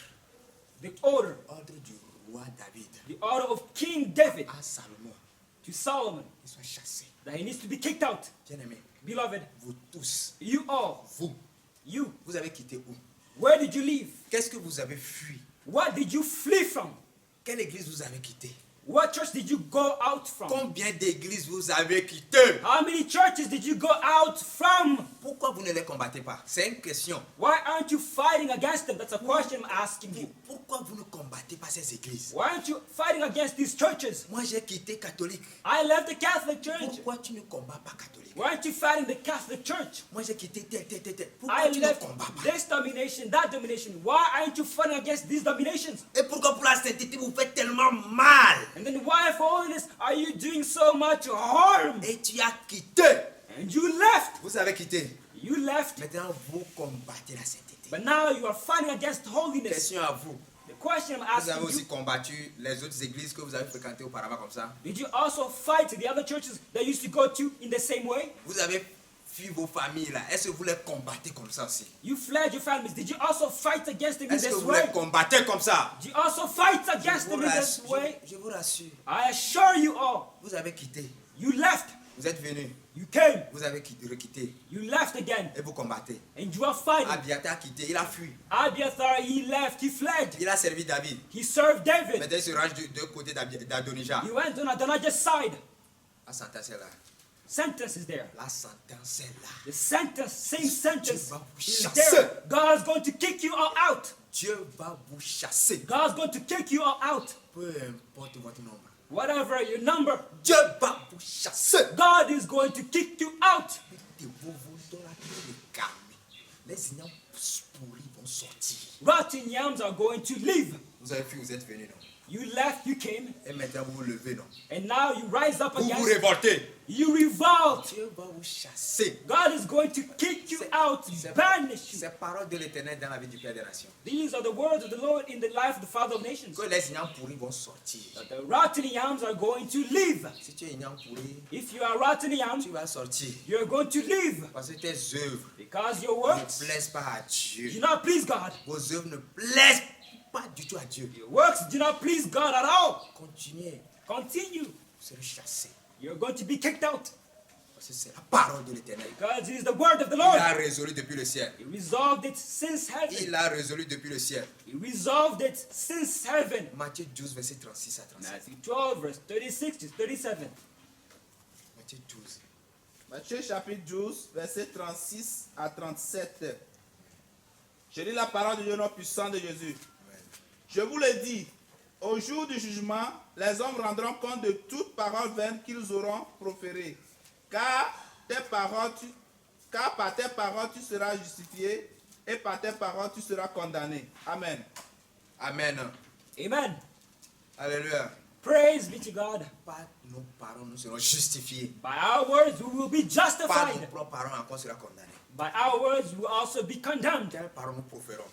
The order, Ordre du roi David the order of King David à Salomon. to Solomon, Il soit chassé. that he needs to be kicked out. Bien-aimés, Beloved, vous tous, you all, vous avez quitté où? where did you leave? Qu'est-ce que vous avez fui? What did you flee from? Quelle église vous avez quitté? What church did you go out from? Combien d'églises vous avez quitté? How many churches did you go out from? Pourquoi vous ne les combattez pas? C'est une question. Why aren't you fighting against them? That's a question I'm asking you. Pourquoi vous ne combattez pas ces églises? Why aren't you fighting against these churches? Moi j'ai quitté catholique. I left the Catholic Church. Pourquoi tu ne combats pas catholique? Why aren't you fighting the Catholic Church? Moi j'ai quitté tel. Pourquoi I tu ne left combats pas? this domination, that domination. Why aren't you fighting against these dominations? Et pourquoi pour la sainteté vous faites tellement mal? And then why for all this are you doing so much harm? Et tu as quitté. And you left. Vous avez quitté. You left. Maintenant vous combattez la sainteté. But now you are fighting against holiness. Question à vous. The question I'm Vous avez asking aussi you, combattu les autres églises que vous avez fréquentées auparavant comme ça? did you also fight the other churches that you used to go to in the same way? Vous avez fui vos familles là. Est-ce que vous les combattez comme ça aussi? You fled your families. Did you also fight against them in Est-ce que this vous way? les combattez comme ça? Did you also fight against them in this way? Je vous rassure. I assure you all, Vous avez quitté. you left. Vous êtes venu. You came. Vous avez requitté. You left again. Et vous combattez. And you are fighting. Abiatar a quitté. Il a fui. Abiathar, he left. He fled. Il a servi David. He served David. Maintenant il se range de côté d'Adonijah. He went on Adonijah's side. La sentence est là. Sentence is there. La sentence est là. The sentence, same sentence va vous is chasser. there. God's going to kick you all out. Dieu va vous chasser. God's going to kick you all out. Peu importe votre nombre. Whatever your number, Dieu va vous chasser. God is going to kick you out. Les ignorants pourris vont sortir. Rotten yams are going to leave. Vous avez fui, vous êtes venus, non? You left, you came, Et maintenant vous vous levez, non? and now you rise up Vous vous again. révoltez. You revolt. Dieu va vous chasser. God is going to kick you out, banish you. Ces paroles de l'Éternel dans la vie du Père des Nations. These are the words of the Lord in the life of the Father of nations. Que les ignorants pourris vont sortir. That the rotten yams are going to leave. Si tu es ignorant pourri, If you are rotten yam, tu vas sortir. you're going to leave Parce que tes œuvres because your ne works plaisent pas à do Dieu. not please God. Vos œuvres ne plaisent pas du tout à Dieu. Your works do not please God at all. Continuez. Continue. Vous serez chassés. You're going to be kicked out Parce que c'est la parole de l'Éternel. because it is the word of the Il Lord. a résolu depuis le ciel. He resolved it since heaven. Il a résolu depuis le ciel. He resolved it since heaven. Matthieu 12, verset 36 à 37. Matthew 12, verse 36 to 37. Matthieu 12. Matthieu chapitre 12, verset 36 à 37. Je lis la parole de Dieu, nom puissant de Jésus. Amen. Je vous le dis, au jour du jugement, les hommes rendront compte de toute parole vaine qu'ils auront proférée. Car par tes paroles tu seras justifié et par tes paroles tu seras condamné. Amen. Amen. Amen. Alléluia. Praise be to God. Par nos paroles, nous serons justifiés. By our words, we will be Par nos justified. propres paroles, encore sera condamné. By our words, we will also be condemned. Quelles paroles nous proférons?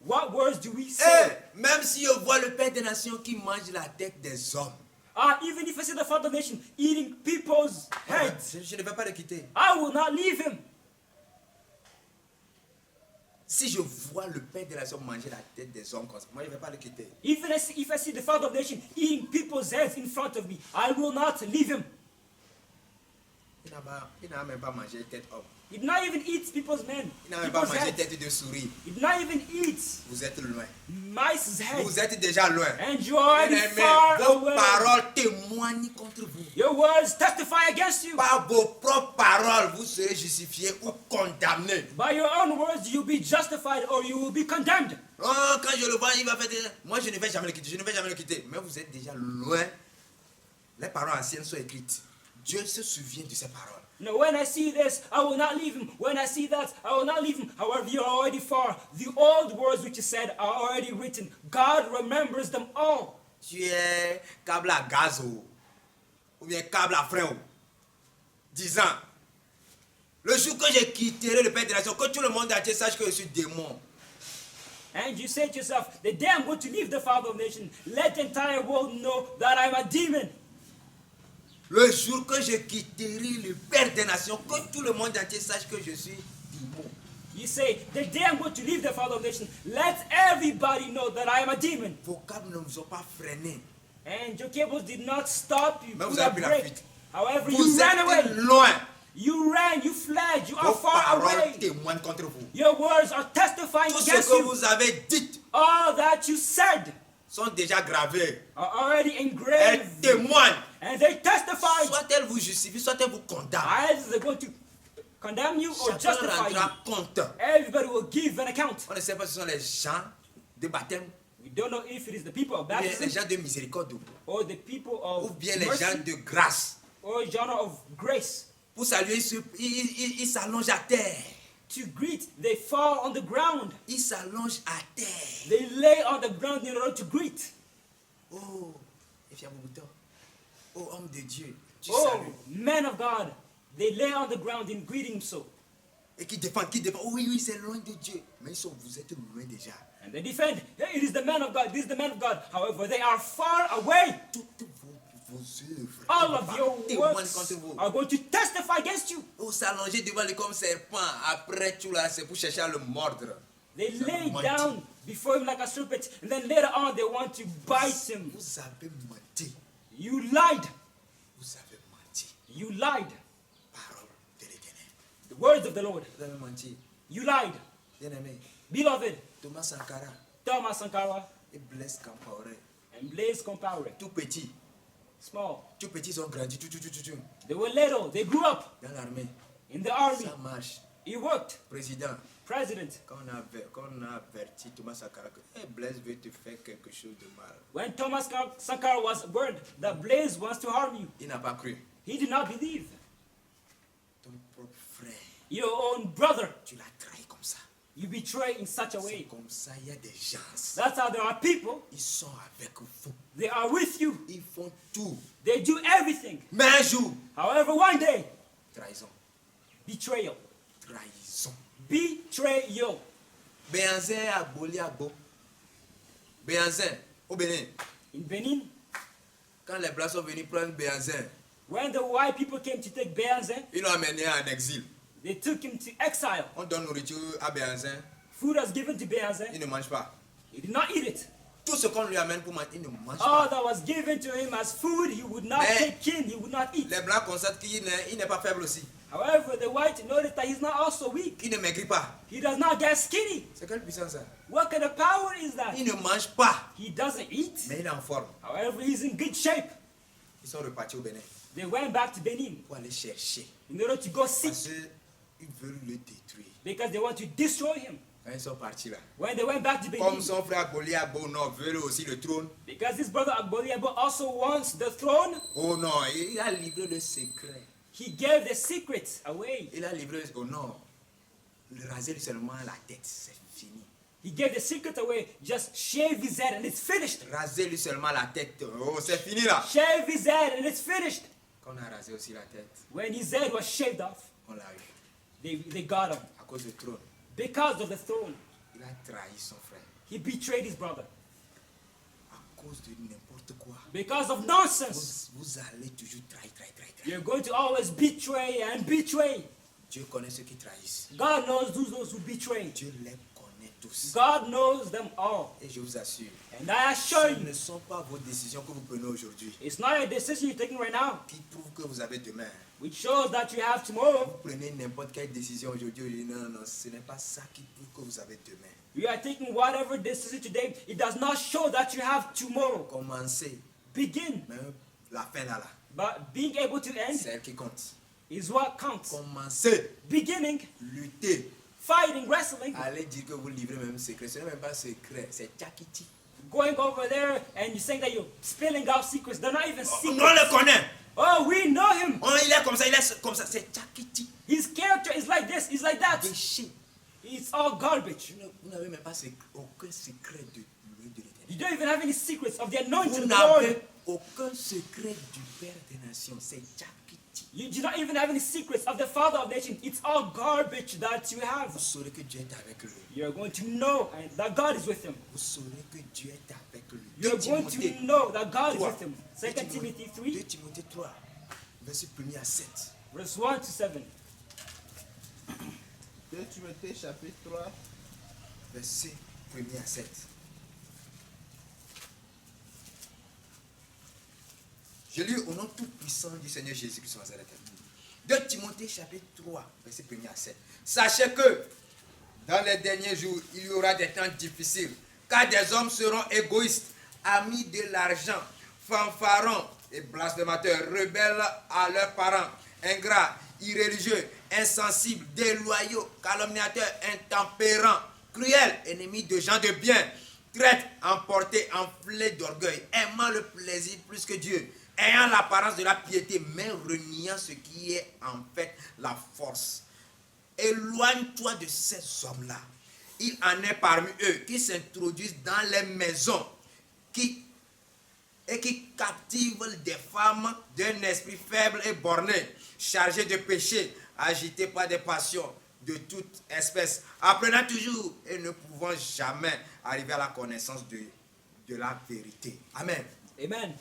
What words do we say? Même si je vois le Père des Nations qui mange la tête des hommes, Even if I see the Father of the nation eating people's heads, je ne vais pas le quitter. I will not leave him. Si je vois le Père des Nations manger la tête des hommes comme ça, moi je ne vais pas le quitter. Even if I see the Father of the nation eating people's heads in front of me, I will not leave him. Il n'a même pas mangé tête homme. He did not even eat people's men, Il n'a même pas people's mangé heads. tête de souris. He did not even eat Vous êtes loin. mice's heads. Vous êtes déjà loin. And you are already Bien-aimés, far vos away. paroles témoignent contre vous. Your words testify against you. Par vos propres paroles, vous serez justifiés ou condamnés. By your own words, you'll be justified or you will be condemned. Oh, quand je le vois, il va faire des... Moi, je ne vais jamais le quitter, je ne vais jamais le quitter. Mais vous êtes déjà loin. Les paroles anciennes sont écrites. Dieu se souvient de ces paroles. Now, when I see this, I will not leave him. When I see that, I will not leave him. However, you are already far. The old words which you said are already written. God remembers them all. Tu es câble à gaz ou bien câble à frein. Disant, le jour que je quitterai le Père des Nations, que tout le monde entier sache que je suis démon. And you say to yourself, the day I'm going to leave the Father of nations, let the entire world know that I'm a demon. Le jour que je quitterai le Père des Nations, que tout le monde entier sache que je suis démon. You say, the day I'm going to leave the Father of nations, let everybody know that I am a demon. Vos câbles ne vous ont pas freiné. And your cables did not stop you. Mais vous Could avez have pris la break. fuite. However, you Vous ran away. êtes loin. You ran, you fled, you are Vos far paroles away. témoignent contre vous. Your words are testifying Tout ce against que you. vous avez dit All that you said sont déjà gravés. are already Elles engraved. témoignent. And they testify. Soit elles vous justifient, soit elles vous condamnent. Either they're going to condemn you or Chacun justify you. rendra compte. Everybody will give an account. On ne sait pas si ce sont les gens de baptême, We don't know if it is the people of ou bien les baptism gens de miséricorde, or the people ou of bien les mercy gens de grâce. or genre of grace. Pour saluer, ils s'allongent à terre. To greet, they fall on the ground. Ils s'allongent à terre. They lay on the ground in order to greet. Oh, Ephia Boubouton. Oh, homme de Dieu, tu Oh, salues. men of God, they lay on the ground in greeting so. Et qui défendent. Oh oui, oui, c'est loin de Dieu. Mais vous êtes loin déjà. And they defend, hey, it is the man of God, this is the man of God. However, they are far away. Toutes vos œuvres All of your témoignent works contre vous. are going to testify against you. Vous s'allongez devant lui comme serpent. Après tout là, c'est pour chercher à le mordre. They Vous lay avez menti. down before him like a serpent, and then later on they want to bite him. Vous avez menti. You lied. Vous avez menti. You lied. Parole de l'Éternel. The words of the Lord. Vous avez menti. You lied. Bien-aimé, Beloved, Thomas Sankara Thomas Sankara et Blaise Compaoré, and Blaise Compaoré, tout petit, small. tout petits ils ont grandi, tout, They were little. They grew up dans l'armée. in the army. Ça marche. He worked. Président, President. quand on a averti Thomas Sankara que Blaise veut te faire quelque chose de mal, When Thomas Sankara was warned that Blaise wants to harm you, il n'a pas cru. he did not believe. Ton propre frère, Your own brother, tu l'as trahi comme ça. You betray in such a C'est way. comme ça, il y a des gens. That's how there are people. Ils sont avec vous. They are with you. Ils font tout. They do everything. Mais un jour, However, one day, trahison. betrayal. Trahison. Betrayal. Béanzin a boli à beau. Béanzin, au Bénin. In Benin, Quand les Blancs sont venus prendre Béanzin, when the white people came to take Beanzin, ils l'ont amené en exil. they took him to exile. On donne nourriture à Béanzin, Food was given to Beanzin. il ne mange pas. He did not eat it. Tout ce qu'on lui amène pour manger, il ne mange All pas. that was given to him as food, he would not Mais- take in, he would not eat. Les Blancs constatent qu'il n'est pas faible aussi. However, the white noticed that he's not also weak. Il ne maigrit pas. He does not get skinny. C'est quelle puissance ça? What kind of power is that? Il ne mange pas, He doesn't eat. mais il est en forme. However, he's in good shape. Ils sont repartis au Bénin They went back to Benin pour aller chercher. in order to go seek Parce qu'ils veulent le détruire. because they want to destroy him. Quand ils sont partis là. When they went back to Comme Benin, son frère Goliath Bono veut aussi le trône. because his brother Agboliabo also wants the throne, Oh non, il a livré le secret. he gave the secret away. Il a livré, oh non, raser seulement la tête, c'est fini. He gave the secret away. Just shave his head and it's finished. Raser lui seulement la tête, oh c'est fini là. Shave his head and it's finished. Quand on a rasé aussi la tête, When his head was shaved off, on l'a eu. they got him. À cause du trône, Because of the throne, il a trahi son frère. he betrayed his brother. À cause de n'importe quoi. Because of nonsense, Vous allez toujours trahir. you're going to always betray and betray. Dieu connaît ceux qui trahissent. God knows those who betray. Dieu les connaît tous. God knows them all. Et je vous assure, And I assure ce you, ne sont pas vos décisions que vous prenez aujourd'hui it's not a decision you're taking right now, qui prouvent que vous avez demain. which shows that you have tomorrow. Vous prenez n'importe quelle décision aujourd'hui, non, ce n'est pas ça qui prouve que vous avez demain. You are taking whatever decision today, it does not show that you have tomorrow. Commencez, Begin, même la fin là, but being able to end c'est elle qui compte. is what counts. Commencez, Beginning, luttez, fighting, wrestling, allez dire que vous livrez même secret. Ce n'est même pas secret, c'est tchakiti. going over there and you're saying that you're spilling out secrets. They're not even On secrets. le connaît. Oh, we know him. Oh, il est comme ça, c'est tchakiti. His character is like this, he's like that. Déchet. It's all garbage. Vous n'avez même pas aucun secret de l'éternel. You don't even have any secrets of the anointed Vous Lord. n'avez aucun secret du Père des Nations. C'est tchakiti. You do not even have any secrets of the Father of nations. It's all garbage that you have. Vous saurez que Dieu est avec lui. You're going to know that God is with him. Vous saurez que Dieu est avec lui. You're going to know that God is 3. with him. 2 Timothy 3, 2 Timothée 3, verset 1er à 7. verse 1 to 7. 2 Timothée chapitre 3, Verset 1er à 7. Je lis au nom tout puissant du Seigneur Jésus-Christ de Nazareth. 2 Timothée chapitre 3, verset 1er à 7. Sachez que dans les derniers jours, il y aura des temps difficiles, car des hommes seront égoïstes, amis de l'argent, fanfarons et blasphémateurs, rebelles à leurs parents, ingrats, irréligieux, insensibles, déloyaux, calomniateurs, intempérants, cruels, ennemis de gens de bien, traîtres, emportés, enflés d'orgueil, aimant le plaisir plus que Dieu, ayant l'apparence de la piété, mais reniant ce qui est en fait la force. Éloigne-toi de ces hommes-là. Il en est parmi eux qui s'introduisent dans les maisons, qui captivent des femmes d'un esprit faible et borné, chargés de péché, agités par des passions de toute espèce, apprenant toujours et ne pouvant jamais arriver à la connaissance de la vérité. Amen. Amen.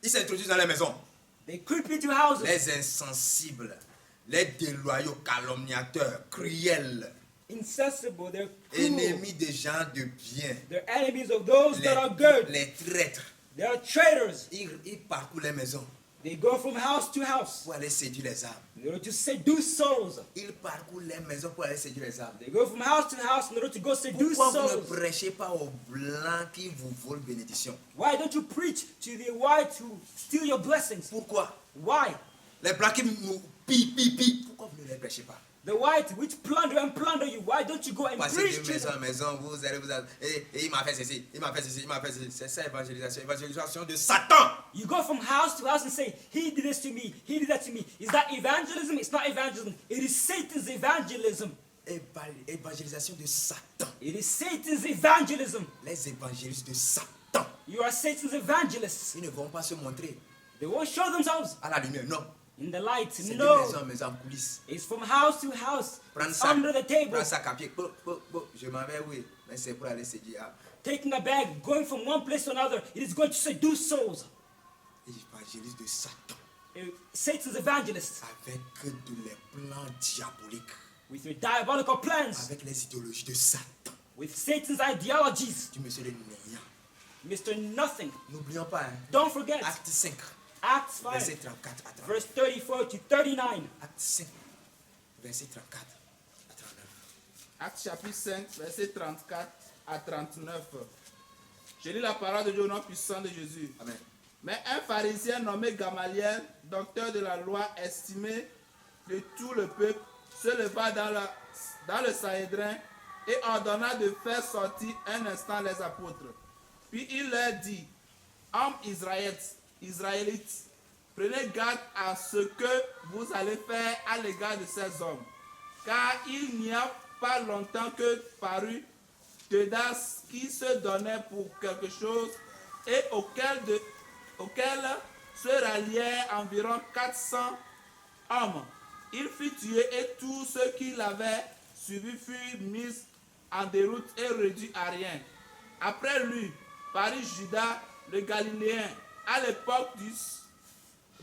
Ils s'introduisent dans les maisons. They creep into houses. Les insensibles, les déloyaux, calomniateurs, cruels, Insensible. They're cruel. ennemis des gens de bien, They're enemies of those that are good. les traîtres. They are traitors. Ils parcourent les maisons They go from house to house pour aller séduire les âmes. in order to seduce souls. Ils parcourent les maisons pour aller séduire les âmes. They go from house to house in order to go seduce Pourquoi vous ne souls. prêchez pas aux blancs qui vous volent bénédiction? Why don't you preach to the white who steal your blessings? Pourquoi? Why? Les blancs qui nous pillent. Pourquoi vous ne les prêchez pas? The white which plunder and plunder you. Why don't you go and Passez preach de to maison them? en maison, vous allez, et il m'a fait ceci, il m'a fait ceci, il m'a fait ceci. C'est ça évangélisation de Satan. You go from house to house and say, he did this to me, he did that to me. Is that evangelism? It's not evangelism. It is Satan's evangelism. évangélisation de Satan. It is Satan's evangelism. Les évangélistes de Satan. You are Satan's evangelists. Ils ne vont pas se montrer They won't show themselves à la lumière, non. in the light. C'est de No. maison en maison en coulisses. It's from house to house. Prendre It's ça, under the table. prendre ça à pied. Je m'en vais, oui. Mais c'est pour aller séduire. Taking a bag, going from one place to another. It is going to seduce souls. Évangéliste de Satan. Satan's evangelists Avec de les plans diaboliques. with your diabolical plans, Avec les idéologies de Satan. with Satan's ideologies. Du monsieur de néant. Mr. Nothing. N'oublions pas, hein. Don't forget Acte 5, Acts verset 5, 34 à 39. verse 34 to 39. Acte 5, verset 34 à 39. Acte chapitre 5, verset 34 à 39. Je lis la parole de Dieu au nom puissant de Jésus. Amen. Mais un pharisien nommé Gamaliel, docteur de la loi, estimé de tout le peuple, se leva dans le Sanhédrin et ordonna de faire sortir un instant les apôtres. Puis il leur dit, hommes Israélites, prenez garde à ce que vous allez faire à l'égard de ces hommes. Car il n'y a pas longtemps que parut Teudas qui se donnait pour quelque chose et auquel se rallièrent environ 400 hommes. Il fut tué et tous ceux qui l'avaient suivi furent mis en déroute et réduits à rien. Après lui, parut Judas le Galiléen à l'époque du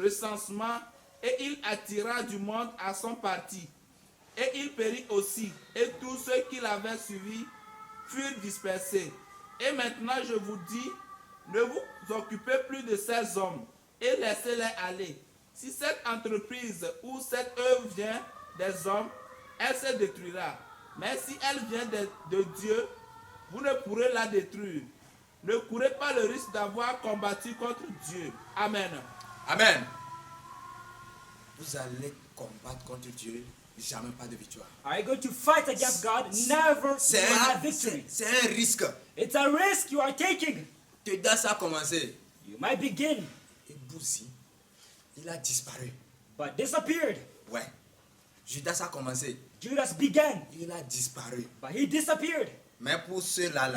recensement et il attira du monde à son parti. Et il périt aussi, et tous ceux qui l'avaient suivi furent dispersés. Et maintenant je vous dis, ne vous occupez plus de ces hommes et laissez-les aller. Si cette entreprise ou cette œuvre vient des hommes, elle se détruira. Mais si elle vient de Dieu, vous ne pourrez la détruire. Ne courez pas le risque d'avoir combattu contre Dieu. Amen. Amen. Vous allez combattre contre Dieu, jamais pas de victoire. Are you going to fight against God? Never C'est will have un, victory. c'est un risque. It's a risk you are taking. Teudas a commencé. You might begin, Et Bouzi, il a disparu. but disappeared. Ouais. Judas a commencé. Judas began, Il a disparu. but he disappeared. Mais pour ceux-là,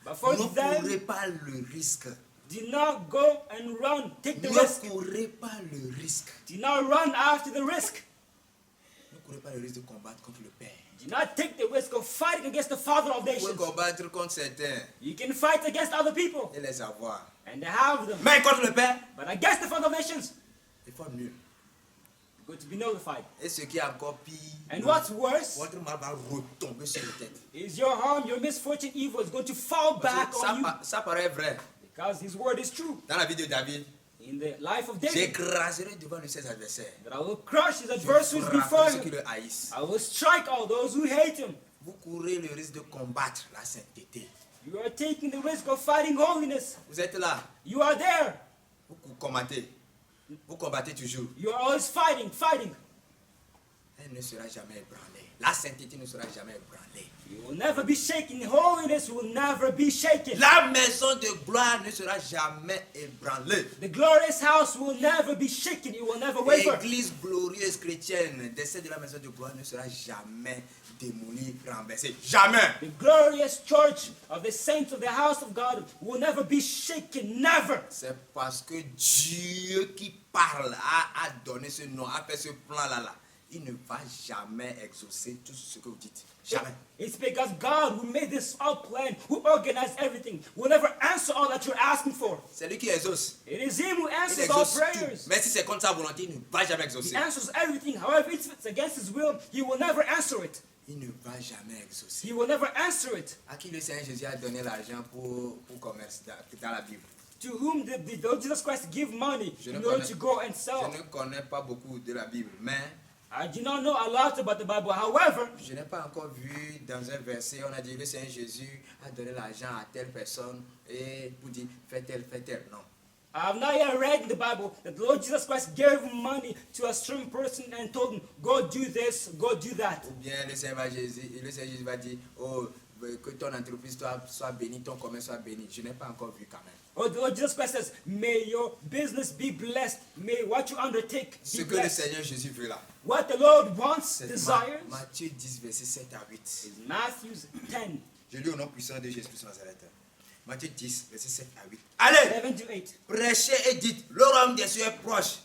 But for ne them- courez pas le risque. Do not go and run. Take the Ne risk. courez pas le risque. Do not run after the risk. Ne courez pas le risque de combattre contre le Père. Do not take the risk of fighting against the Father of Vous pouvez nations. combattre contre certains You can fight against other people et les avoir. and have them. Mais contre le Père, But against the Father of nations, il faut mieux. you're going to be notified. Et ce qui est encore pire, And what's worse votre mal va retomber sur la tête. is your harm, your misfortune, evil is going to fall back Parce que on you. ça paraît vrai. Because his word is true. Dans la vie de David, In the life of David, j'écraserai devant de ses adversaires. that I will crush his Je adversaries before frapperai ceux qui him. le haïssent. I will strike all those who hate him. Vous courez le risque de combattre la sainteté. You are taking the risk of fighting holiness. Vous êtes là, You are there. vous combattez. Vous combattez toujours. You are always fighting. Elle ne sera jamais ébranlée. La sainteté ne sera jamais ébranlée. You will never be shaken. Holiness will never be shaken. La maison de gloire ne sera jamais ébranlée. The glorious house will never be shaken. It will never waver. L'église glorieuse chrétienne, décès de la maison de gloire ne sera jamais démolie, renversée. Jamais. The glorious church of the saints of the house of God will never be shaken. Never. C'est parce que Dieu qui parle a donné ce nom, a fait ce plan-là. Il ne va jamais exaucer tout ce que vous dites. Jamais. It's because God who made this all plan, who organized everything, will never answer all that you're asking for. C'est lui qui exauce. It is Him who Il answers all exauce prayers. tout. Mais si c'est contre sa volonté, il ne va jamais He exaucer. answers everything. However, if it's against His will, He will never answer it. Il ne va jamais exaucer. He will never answer it. À qui le Seigneur Jésus a donné l'argent pour commerce dans la Bible? To whom did the Lord Jesus Christ give money Je in ne order connais- to go and Je sell? ne connais pas beaucoup de la Bible, mais I do not know a lot about the Bible. However, je n'ai pas encore vu dans un verset, on a dit le Seigneur Jésus a donné l'argent à telle personne et pour dire fais tel, non. I have not yet read in the Bible that the Lord Jesus Christ gave money to a certain person and told him, go do this, go do that. Ou bien le Seigneur Jésus va dire oh, que ton entreprise soit bénie, ton commerce soit béni. Je n'ai pas encore vu quand même. Oh, the Lord Jesus Christ says, may your business be blessed. May what you undertake Ce be que le blessed. Seigneur Jésus veut là. What the Lord wants, C'est desires, Matthieu 10, verset 7 à 8. is Matthew 10, Je lis au nom puissant de Jésus-Christ de Nazareth. Matthieu 10, verset 7 à 8. Allez, 7 to 8. prêchez et dites, le royaume des cieux est proche.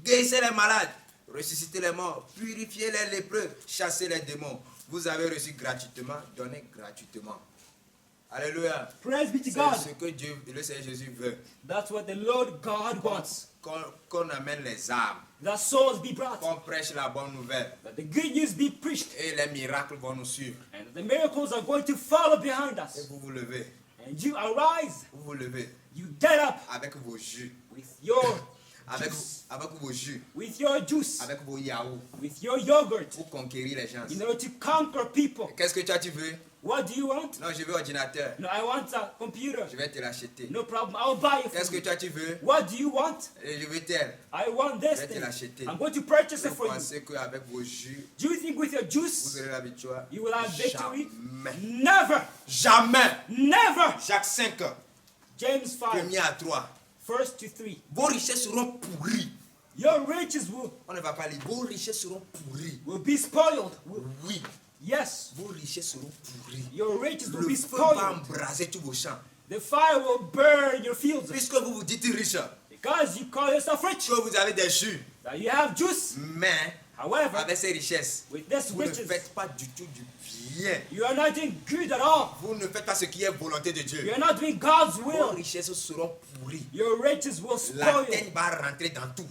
Guérissez les malades, ressuscitez les morts, purifiez les lépreux, chassez les démons. Vous avez reçu gratuitement, donnez gratuitement. Alléluia. Praise be to C'est God. ce que Dieu, le Seigneur Jésus veut. That's what the Lord God wants. Qu'on amène les âmes, That souls be brought. qu'on prêche la bonne nouvelle. That the good news be preached. Et les miracles vont nous suivre. And the miracles are going to follow behind Et us. vous vous levez, And you arise. vous vous levez You get up avec vos jus, with your avec juice. vos jus, With your juice. avec vos yaourts, With your yogurt. pour conquérir les gens. In order to conquer people. Qu'est-ce que tu veux? What do you want? Non, je veux ordinateur. No, I want a computer. Je vais te l'acheter. No problem. I'll buy it Qu'est-ce for que you. tu veux? What do you want? Et je veux tel. I want this Je vais te thing. l'acheter. I'm going to purchase it Vous for you. pensez qu'avec vos jus, Do you think with your vous juice aurez la victoire? you will have victory? Jamais. Never. Jamais. Never. Jacques 5, James 5, 1er à 3. 1 to 3. Vos richesses seront pourries. Your riches On ne va pas lire. Vos richesses seront pourries. will be spoiled. Oui. Yes, Vos richesses seront pourries. your riches will Le be feu va spoiled. embraser tous vos champs. The fire will burn your fields. Puisque vous vous dites riche, Because you call yourself rich. que vous avez des jus, Now you have juice. mais However, avec ces richesses, with this vous ne riches, faites pas du tout du bien. you are not doing good at all. Vous ne faites pas ce qui est volonté de You Dieu. are not doing God's Vos will. richesses seront pourries. Your riches will La spoil. teigne va rentrer dans tout.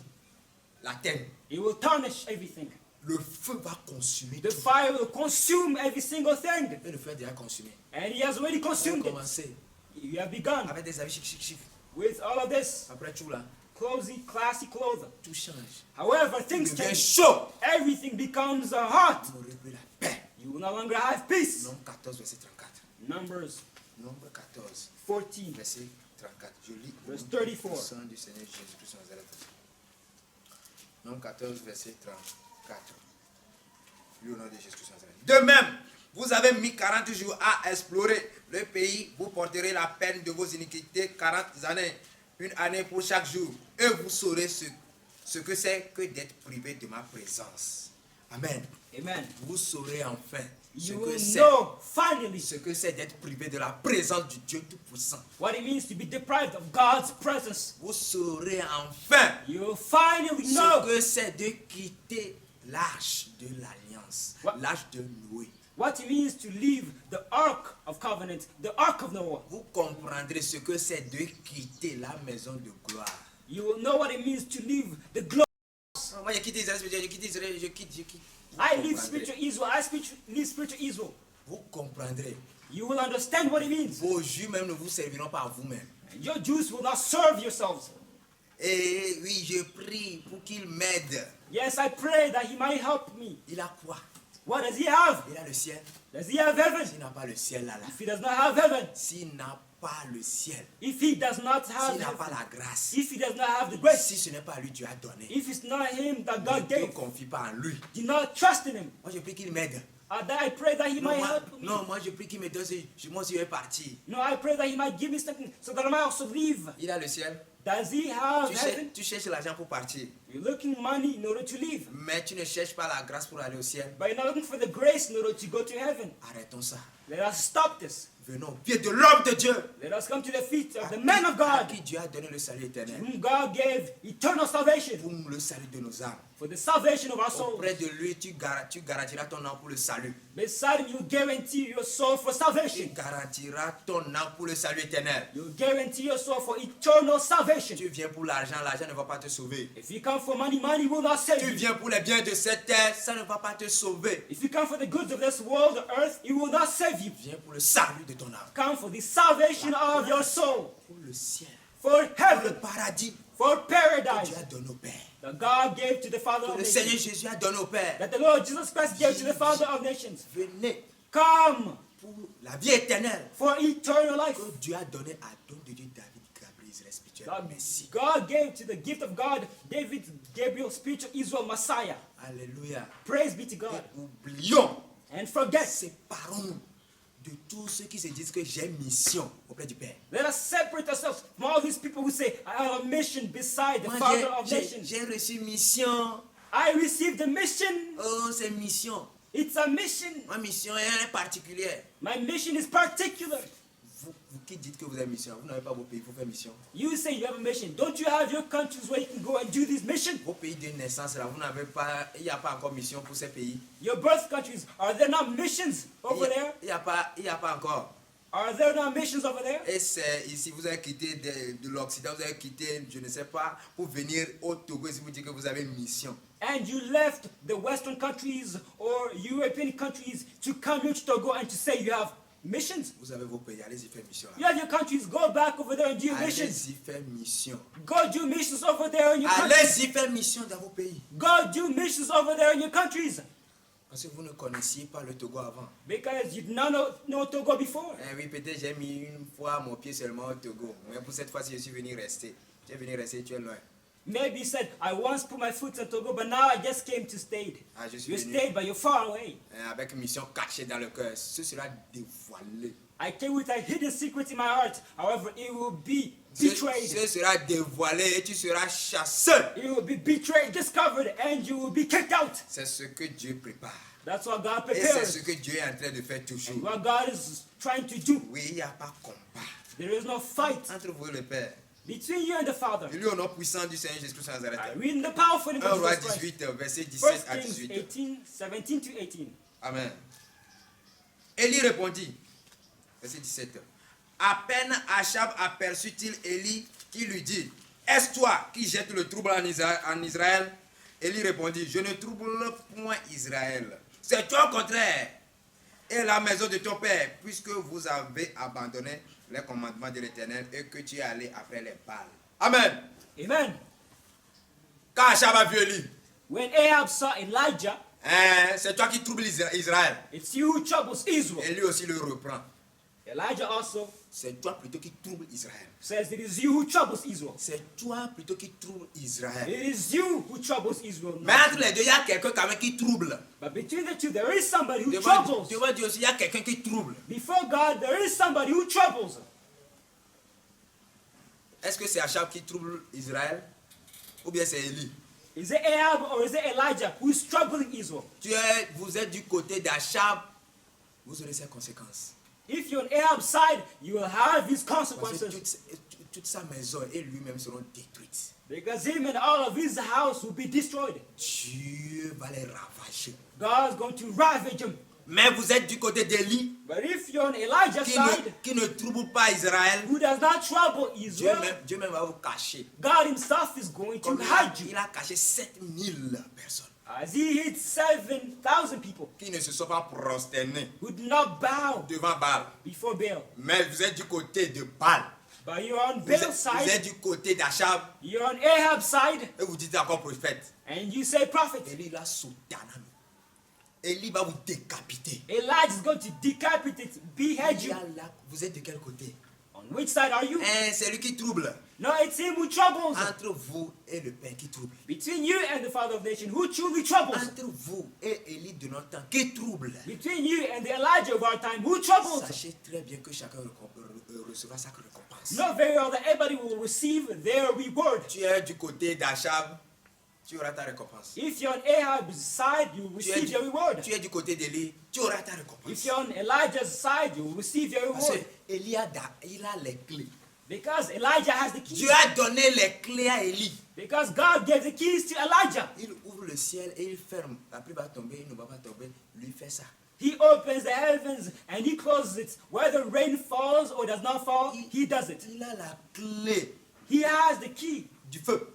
La teigne. It will tarnish everything. Le feu va consumer The tout. fire will consume every single thing. Et le feu a déjà consumé. And he has already Vous consumed it. commencez You have begun avec des habits chic, chic, chic. with all of this Après tout là, clothy, classy clothes. tout change. However, Il things devient change. chaud. Everything becomes hot. Vous n'aurez plus la paix. You will no longer have peace. Nombre 14, verset 34. Numbers Nombre 14, 14. verset 34. Je lis au Verse nom 34. puissant du Seigneur Jésus-Christ de Nazareth. Nombre 14, verset 34. Lis au nom de Jésus-Christ de Nazareth. De même, vous avez mis 40 jours à explorer le pays. Vous porterez la peine de vos iniquités 40 années. Une année pour chaque jour. Et vous saurez ce que c'est que d'être privé de ma présence. Amen. Amen. Vous saurez enfin ce You que will c'est. know finally Ce que c'est d'être privé de la présence du Dieu Tout-Puissant. what it means to be deprived of God's presence. Vous saurez enfin You will finally ce know que c'est de quitter l'arche de l'alliance, What? l'arche de Noé. what it means to leave the Ark of Covenant, the Ark of Noah. Vous comprendrez ce que c'est de quitter la maison de gloire. You will know what it means to leave the glory. Moi, j'ai quitté Israël, je quitte Israël, je quitte. Vous I leave comprendrez. spiritual Israel. Leave spiritual Israel. Vous comprendrez. You will understand what it means. Vos jus même ne vous serviront pas à vous-même. And your Jews will not serve yourselves. Et oui, je prie pour qu'il m'aide. Yes, I pray that he might help me. Il a quoi? What does he have? Il a le ciel. Does he have heaven? S'il n'a pas le ciel là, If he does not have heaven, s'il n'a pas le ciel, if he does not have s'il n'a pas heaven, la grâce, if he does not have the grace, si ce n'est pas lui Dieu a donné, if it's not him that ne God te gave, confie pas en lui. do not trust in him. Moi je prie qu'il m'aide. That I pray that he Non, might moi, help me. non, moi je prie qu'il me donne, moi aussi je vais partir. No, I pray that he might give me something so that I might also leave. Il a le ciel. Does he have heaven? Tu cherches l'argent pour partir, You're looking money in order to leave, mais tu ne cherches pas la grâce pour aller au ciel. but you're not looking for the grace in order to go to heaven. Arrêtons ça. Let us stop this. Venons au pied de l'homme de Dieu. Let us come to the feet of the man of À God, qui Dieu a donné le salut éternel. whom God gave eternal salvation Pour le salut de nos âmes. for the salvation of our souls. Auprès de lui, tu garantiras ton âme pour le salut. Beside him, you guarantee your soul for Tu salvation. garantiras ton âme pour le salut éternel. You guarantee your soul for eternal salvation. Tu viens pour l'argent, l'argent ne va pas te sauver. If you come for money, money will not save Tu you. viens pour les biens de cette terre, ça ne va pas te sauver. If you come for the goods of this world, the earth, it will not save you. Viens pour le salut de ton âme. Come for the salvation of your soul, Pour le ciel. for Pour le heaven, paradis for que paradise Dieu a donné au Père. that God gave to the Father Que of le Seigneur nations, Jésus a donné au Père. that the Lord Jesus Christ gave to the Father of nations. Venez Come pour la vie éternelle for eternal life. que Dieu a donné à don de Dieu David Gabriel Israël spirituel. that Merci. God gave to the gift of God, David, Gabriel, spiritual Israel, Messiah. Alléluia. Praise be to God. Et oublions, And forget, séparons-nous de tous ceux qui se disent que j'ai mission auprès du Père. Let us separate ourselves from all these people who say, I have a mission beside the Moi, Father of j'ai nations. j'ai reçu mission. I received a mission. Oh, c'est mission. It's a mission. Ma mission est particulière. My mission is particular. Vous qui dites que vous avez mission, vous n'avez pas vos pays pour faire mission. You say you have a mission. Don't you have your countries where you can go and do this mission? Vos pays de naissance, là, vous n'avez pas, il n'y a pas encore mission pour ces pays. Your birth countries, are there not missions over there? Il n'y a pas encore. Are there not missions over there? Et c'est ici, vous avez quitté de l'Occident, vous avez quitté, je ne sais pas, pour venir au Togo et si vous dites que vous avez une mission. And you left the Western countries or European countries to come here to Togo and to say you have missions. Vous avez vos pays, allez-y faire mission. You have your countries, go back over there and do your missions. Allez-y faire mission. Go do missions over there in your countries. Allez-y faire mission dans vos pays. Go do missions over there in your countries. Parce que vous ne connaissiez pas le Togo avant. Because you did not know Togo before. Eh oui, peut-être j'ai mis une fois mon pied seulement au Togo. Mais pour cette fois-ci, je suis venu rester. Tu es venu rester, tu es loin. Maybe you said, I once put my foot in Togo, but now I just came to stay. Ah, je suis You venu stayed, but you're far away. avec une mission cachée dans le cœur. Ce sera dévoilé. I came with a hidden secret in my heart. However, it will be Ce betrayed. sera dévoilé et tu seras chassé. It will be betrayed, discovered, and you will be kicked out. C'est ce que Dieu prépare. That's what God Et c'est ce prepares. que Dieu est en train de faire toujours. And what God is trying to do. Oui, il n'y a pas combat There is no fight entre vous et le Père. between you and the Father. Je lis au nom puissant du Seigneur Jésus-Christ de Nazareth. I read in the powerful name 1 of Roi Jesus Christ. 18, verset 17 First à Kings 18. 18, 17 to 18. Amen. Élie répondit, verset 17. À peine Achab aperçut-il Élie qui lui dit, est-ce toi qui jettes le trouble en Israël? Élie répondit, je ne trouble point Israël. C'est toi au contraire et la maison de ton père, puisque vous avez abandonné les commandements de l'Éternel et que tu es allé après les Baals. Amen. Amen. Quand Achab a vu Élie, When Ahab saw Elijah, c'est toi qui troubles Israël. it's you who troubles Israel. Et lui aussi le reprend. Elijah also C'est toi plutôt qui troubles Israël. says it is you who troubles Israel. C'est toi plutôt qui troubles Israël. It is you who troubles Israel. Mais not entre les deux, il y a quelqu'un quand même qui trouble. But between the two, there is somebody who Devant troubles. Dieu aussi, il y a quelqu'un qui trouble. Before God, there is somebody who troubles. Est-ce que c'est Achab qui trouble Israël? Ou bien c'est Élie? Is it Ahab or is it Elijah who is troubling Israel? Vous êtes du côté d'Achab, vous aurez ses conséquences. If you're on Ahab's side, you will have his Parce que consequences. toute sa maison et lui-même seront détruites. Because him and all of his house will be destroyed. Dieu va les ravager. God's going to ravage him. Mais vous êtes du côté d'Élie, But if you're on Elijah's side, qui ne trouble pas Israël, who does not trouble Israel, Dieu même va vous cacher. God himself is going to Comme hide you. il a caché 7000 personnes As he hid 7,000 people qui ne se sont pas prosternés who did not bow devant Baal. before Baal. Mais vous êtes du côté de Baal. But you're on Vous Baal's êtes side, du côté d'Achab you're on Ahab's side, et vous dites encore prophète. and you say prophet. Élie là soudanami. Élie va vous décapiter. Elijah is going to decapitate, behead you. Vous êtes de quel côté? On which side are you? C'est lui qui trouble. No, it's him who troubles. Entre vous et le Père qui trouble. Between you and the Father of the nation, who truly troubles? Entre vous et Élie de notre temps qui trouble. Between you and the Elijah of our time, who troubles? Sachez très bien que chacun recevra sa récompense. Know very well that everybody will receive their reward. Tu es du côté d'Achab, tu auras ta récompense. If you're on Ahab's side, you will receive your reward. Tu es du côté d'Élie, tu auras ta récompense. If you're on Elijah's side, you will receive your Parce reward. qu'Élie il a les clés. Because Elijah has the keys. Dieu a donné les clés à Élie. Because God gave the keys to Elijah. Il ouvre le ciel et il ferme. La pluie va tomber, il ne va pas tomber. Lui fait ça. He opens the heavens and he closes it. Whether rain falls or does not fall, he does it. Il a la clé He has the key du feu.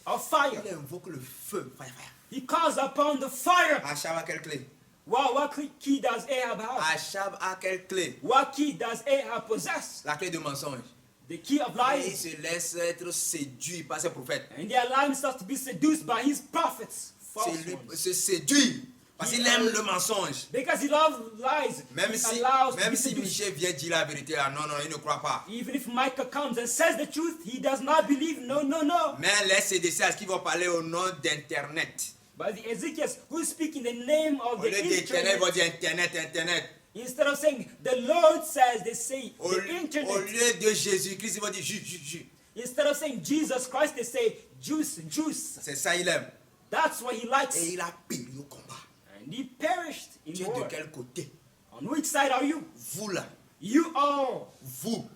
of fire. Il invoque le feu. Fire, fire. He calls upon the fire. Achab a quelle clé? Wow, what key does Ahab have? Achab a quelle clé? What key does Ahab possess? La clé du mensonge. The key of Et il lies. se laisse être séduit par ses prophètes. And they allow himself to be seduced by his prophets. False C'est lui ones. se séduit parce qu'il aime le mensonge. Because he loves lies. Même he si, allows to même be si seduced. Michel vient dire la vérité, là, non, non, il ne croit pas. Even if Micah comes and says the truth, he does not believe. No, no, no. Mais les sédéciens qui vont parler au nom d'Internet. But the Ezekiel who is speaking the name of Au the lieu d'Internet, ils vont internet, dire Internet, Internet. Instead of saying, the Lord says, they say, Au, the au internet. lieu de Jésus-Christ, ils vont dire Ju. Instead of saying Jesus Christ, they say, juice. C'est ça, il aime. That's what he likes. Et il a péri au combat. And he perished in Tu es de war. quel côté? On which side are you? Vous là, You all. vous,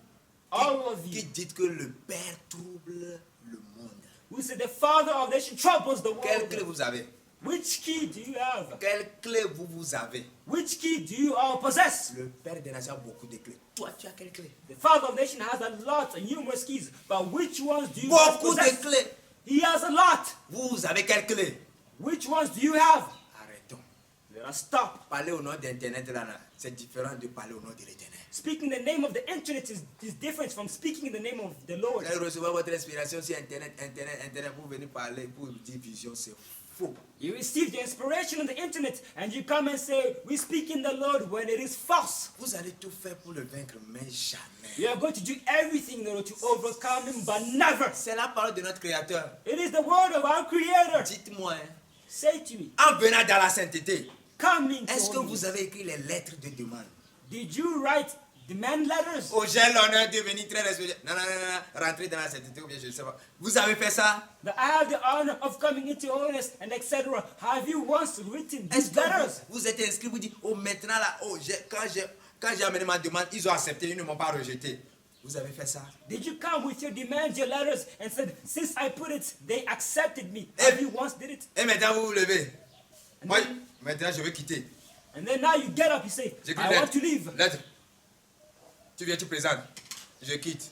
All of qui you. dites que le Père trouble le monde. Who said the Father of the nation troubles the Quelle clé world? vous avez? Which key do you have? Quelle clé vous avez? Which key do you all possess? Le Père des nations a beaucoup de clés. Toi, tu as quelle clé? The Father of the nation has a lot and numerous keys, but which ones do you Beaucoup de possess? clés. He has a lot. Vous avez quelle clé? Which ones do you have? Arrêtons. Let us stop. Parler au nom d'Internet, là, c'est différent de parler au nom de l'Éternel. Speaking the name of the internet is different from speaking in the name of the Lord. Vous allez recevoir votre inspiration sur Internet, pour venir parler, pour dire vision, c'est faux. You receive the inspiration on the internet and you come and say, we speak in the Lord when it is false. Vous allez tout faire pour le vaincre, mais jamais. You are going to do everything in order to overcome him, but never. C'est la parole de notre Créateur. It is the word of our Creator. Dites-moi, hein, Say to me, en venant dans la sainteté, coming est-ce to que me. vous avez écrit les lettres de demande? Did you write demand letters? Oh, j'ai l'honneur de venir très respectueux. Non, rentrer dans la sainteté ou bien je ne sais pas. Vous avez fait ça? That I have the honor of coming into holiness and etc. Have you once written Est-ce these que letters? vous êtes inscrit, vous dites, oh maintenant là, oh, quand j'ai amené ma demande, ils ont accepté, ils ne m'ont pas rejeté. Vous avez fait ça? Did you come with your demands, your letters, and said, since I put it, they accepted me? Eh. Have you once did it? Et maintenant vous vous levez. Moi, maintenant je veux quitter. And then now you get up, you say, J'écris I want to leave. lettre. Tu viens, tu présentes. Je quitte.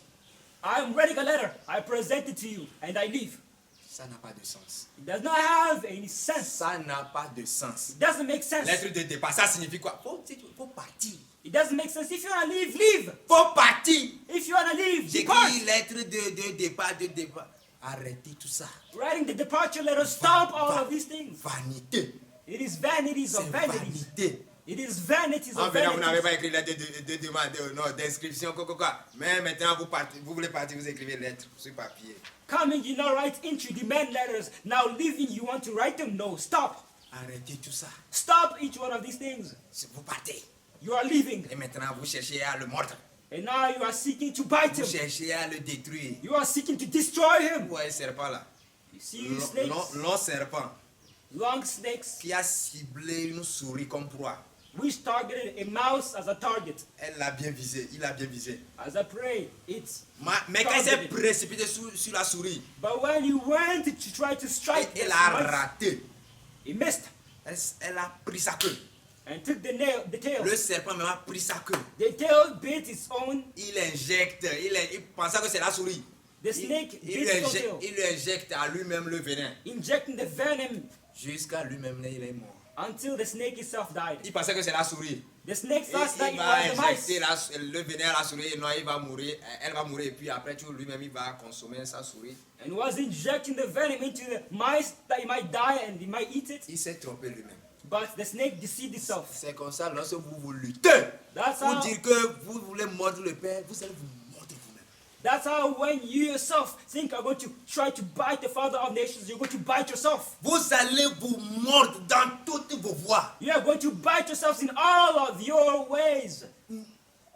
I'm writing a letter. I present it to you, and I leave. Ça n'a pas de sens. It does not have any sense. Ça n'a pas de sens. It doesn't make sense. Lettre de départ, ça signifie quoi? Faut partir. It doesn't make sense. If you want to leave, leave. Faut partir. If you want to leave, depart. J'écris lettre de départ, Arrêtez tout ça. Writing the departure letter, stop all of these things. Vanité. It is vanities C'est of vanities. vanité. It is vanities En of venant, vous n'avez vanities. pas écrit lettre de demande, non, d'inscription, quoi. Mais maintenant, vous voulez partir, vous écrivez lettre sur papier. Coming, you now write entry, demand letters. Now leaving, you want to write them? No, stop. Arrêtez tout ça. Stop each one of these things. Vous partez. You are leaving. Et maintenant, vous cherchez à le mordre. And now you are seeking to bite Vous him. cherchez à le détruire. You are seeking to destroy him. Vous voyez, serpent là. You see snakes, Long serpent long snakes, qui a ciblé une souris comme proie. which targeted a mouse as a target, Elle l'a bien visé, il l'a bien visé. as a prey. It's Mais quand il s'est précipité sur la souris, but when you went to try to strike elle this a mouse, raté. he missed Elle a pris sa queue. and took the tail. Le serpent même a pris sa queue. The tail bit its own. Il injecte, il pensait que c'est la souris. The snake Il bit its own tail, lui injecte à lui-même le venin. injecting the venom Jusqu'à lui-même, il est mort. until the snake itself died. Il pensait que c'est la souris. The snake Et thought that il it va was the injecter mice. le venin à la souris et non, il va mourir. Elle va mourir et puis après tout lui-même il va consommer sa souris. And was injecting the venom into the mice that he might die and he might eat it. Il s'est trompé lui-même. But the snake deceived itself. C'est comme ça, lorsque vous luttez That's pour how, dire que vous voulez mordre le Père, vous allez vous mordre vous-même. that's how when you yourself think you're going to try to bite the Father of nations, you're going to bite yourself. Vous allez vous mordre dans toutes vos voies. You are going to bite yourselves in all of your ways.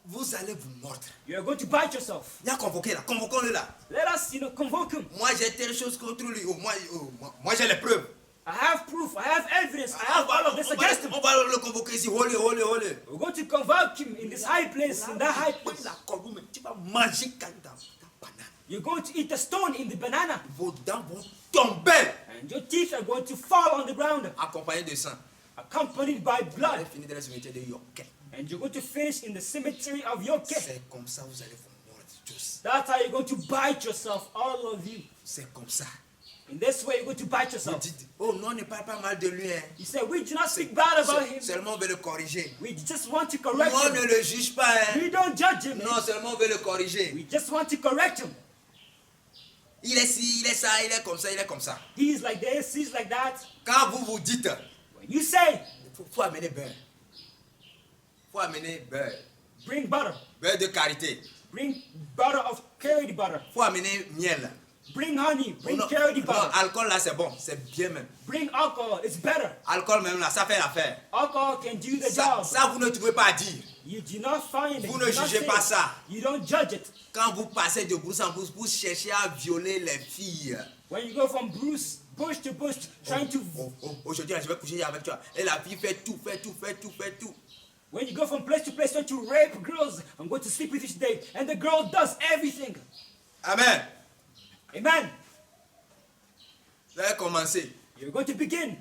Vous allez vous mordre. You are going to bite yourself. Il a convoqué là, convoquons-le là. Let us, convoke him. Moi j'ai telle chose contre lui. Moi j'ai les preuves. I have proof. I have evidence. I have all of this against him. On va le convoquer ici. Holy. We're going to convoke him in this high place, in that high place. Tu vas manger ta banane. You're going to eat a stone in the banana, Vos dents vont tomber. and your teeth are going to fall on the ground, Accompagné de sang. accompanied by Vous allez blood. finir dans le cimetière de Yoquet. And you're going to finish in the cemetery of Yoke. C'est comme ça vous allez vous mordre tous. That's how you're going to bite yourself, all of you. C'est comme ça. In this way, you're going to bite Vous yourself. dites, oh non, ne parle pas mal de lui. Hein. You say, we do not speak bad about him. Seulement on veut le corriger. We just want to correct Non, ne him. le juge pas. Hein. We don't judge him. Non, seulement on veut le corriger. We just want to correct him. Il est ci, il est ça, il est comme ça, il est comme ça. He's like this, he's like that. Quand vous vous dites, When you say, faut amener beurre. Faut amener beurre. bring butter, Beurre de karité. bring butter of carried butter, Faut amener miel. Bring honey, Oh, bring non, carrot non, butter. alcool là c'est bon, c'est bien même. Bring alcohol, it's better. Alcool même là, ça fait l'affaire. Alcohol can do the Ça, job. ça, vous ne trouvez pas à dire. You do not find it. Vous You ne do not jugez say pas it. ça. You don't judge it. Quand vous passez de brousse en brousse, vous cherchez à violer les filles. When you go from bush to bush, trying to. Aujourd'hui, je vais coucher avec toi. Et la fille fait tout, fait tout, fait tout, fait tout. When you go from place to place, trying to rape girls and go to sleep with each day, and the girl does everything. Amen. Amen. Vous allez commencer. You're going to begin.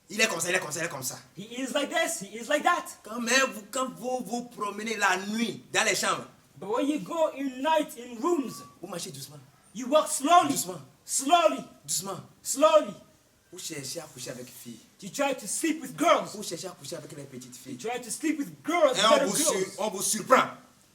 Il est comme ça, il est comme ça, il est comme ça. He is like this. He is like that. Quand vous vous promenez la nuit dans les chambres, But when you go in night in rooms, vous marchez doucement, you walk slowly, doucement, slowly, doucement. slowly. Vous cherchez à coucher avec filles. You try to sleep with girls. Vous cherchez à coucher avec les petites You filles. try to sleep with girls, Et better girls. on vous surprend.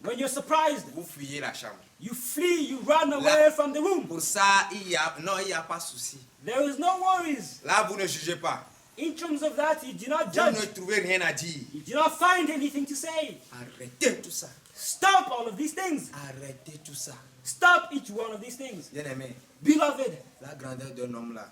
When you're surprised, Vous fuyez la chambre. you flee, you run away from the room. Pour ça, il y a pas de souci. There is no worries. Là, vous ne jugez pas. In terms of that, you do not Vous judge. ne trouvez rien à dire. You do not find anything to say. Arrêtez tout ça. Stop all of these things. Arrêtez tout ça. Stop each one of these things. Bien aimé, Beloved, la grandeur d'un homme là,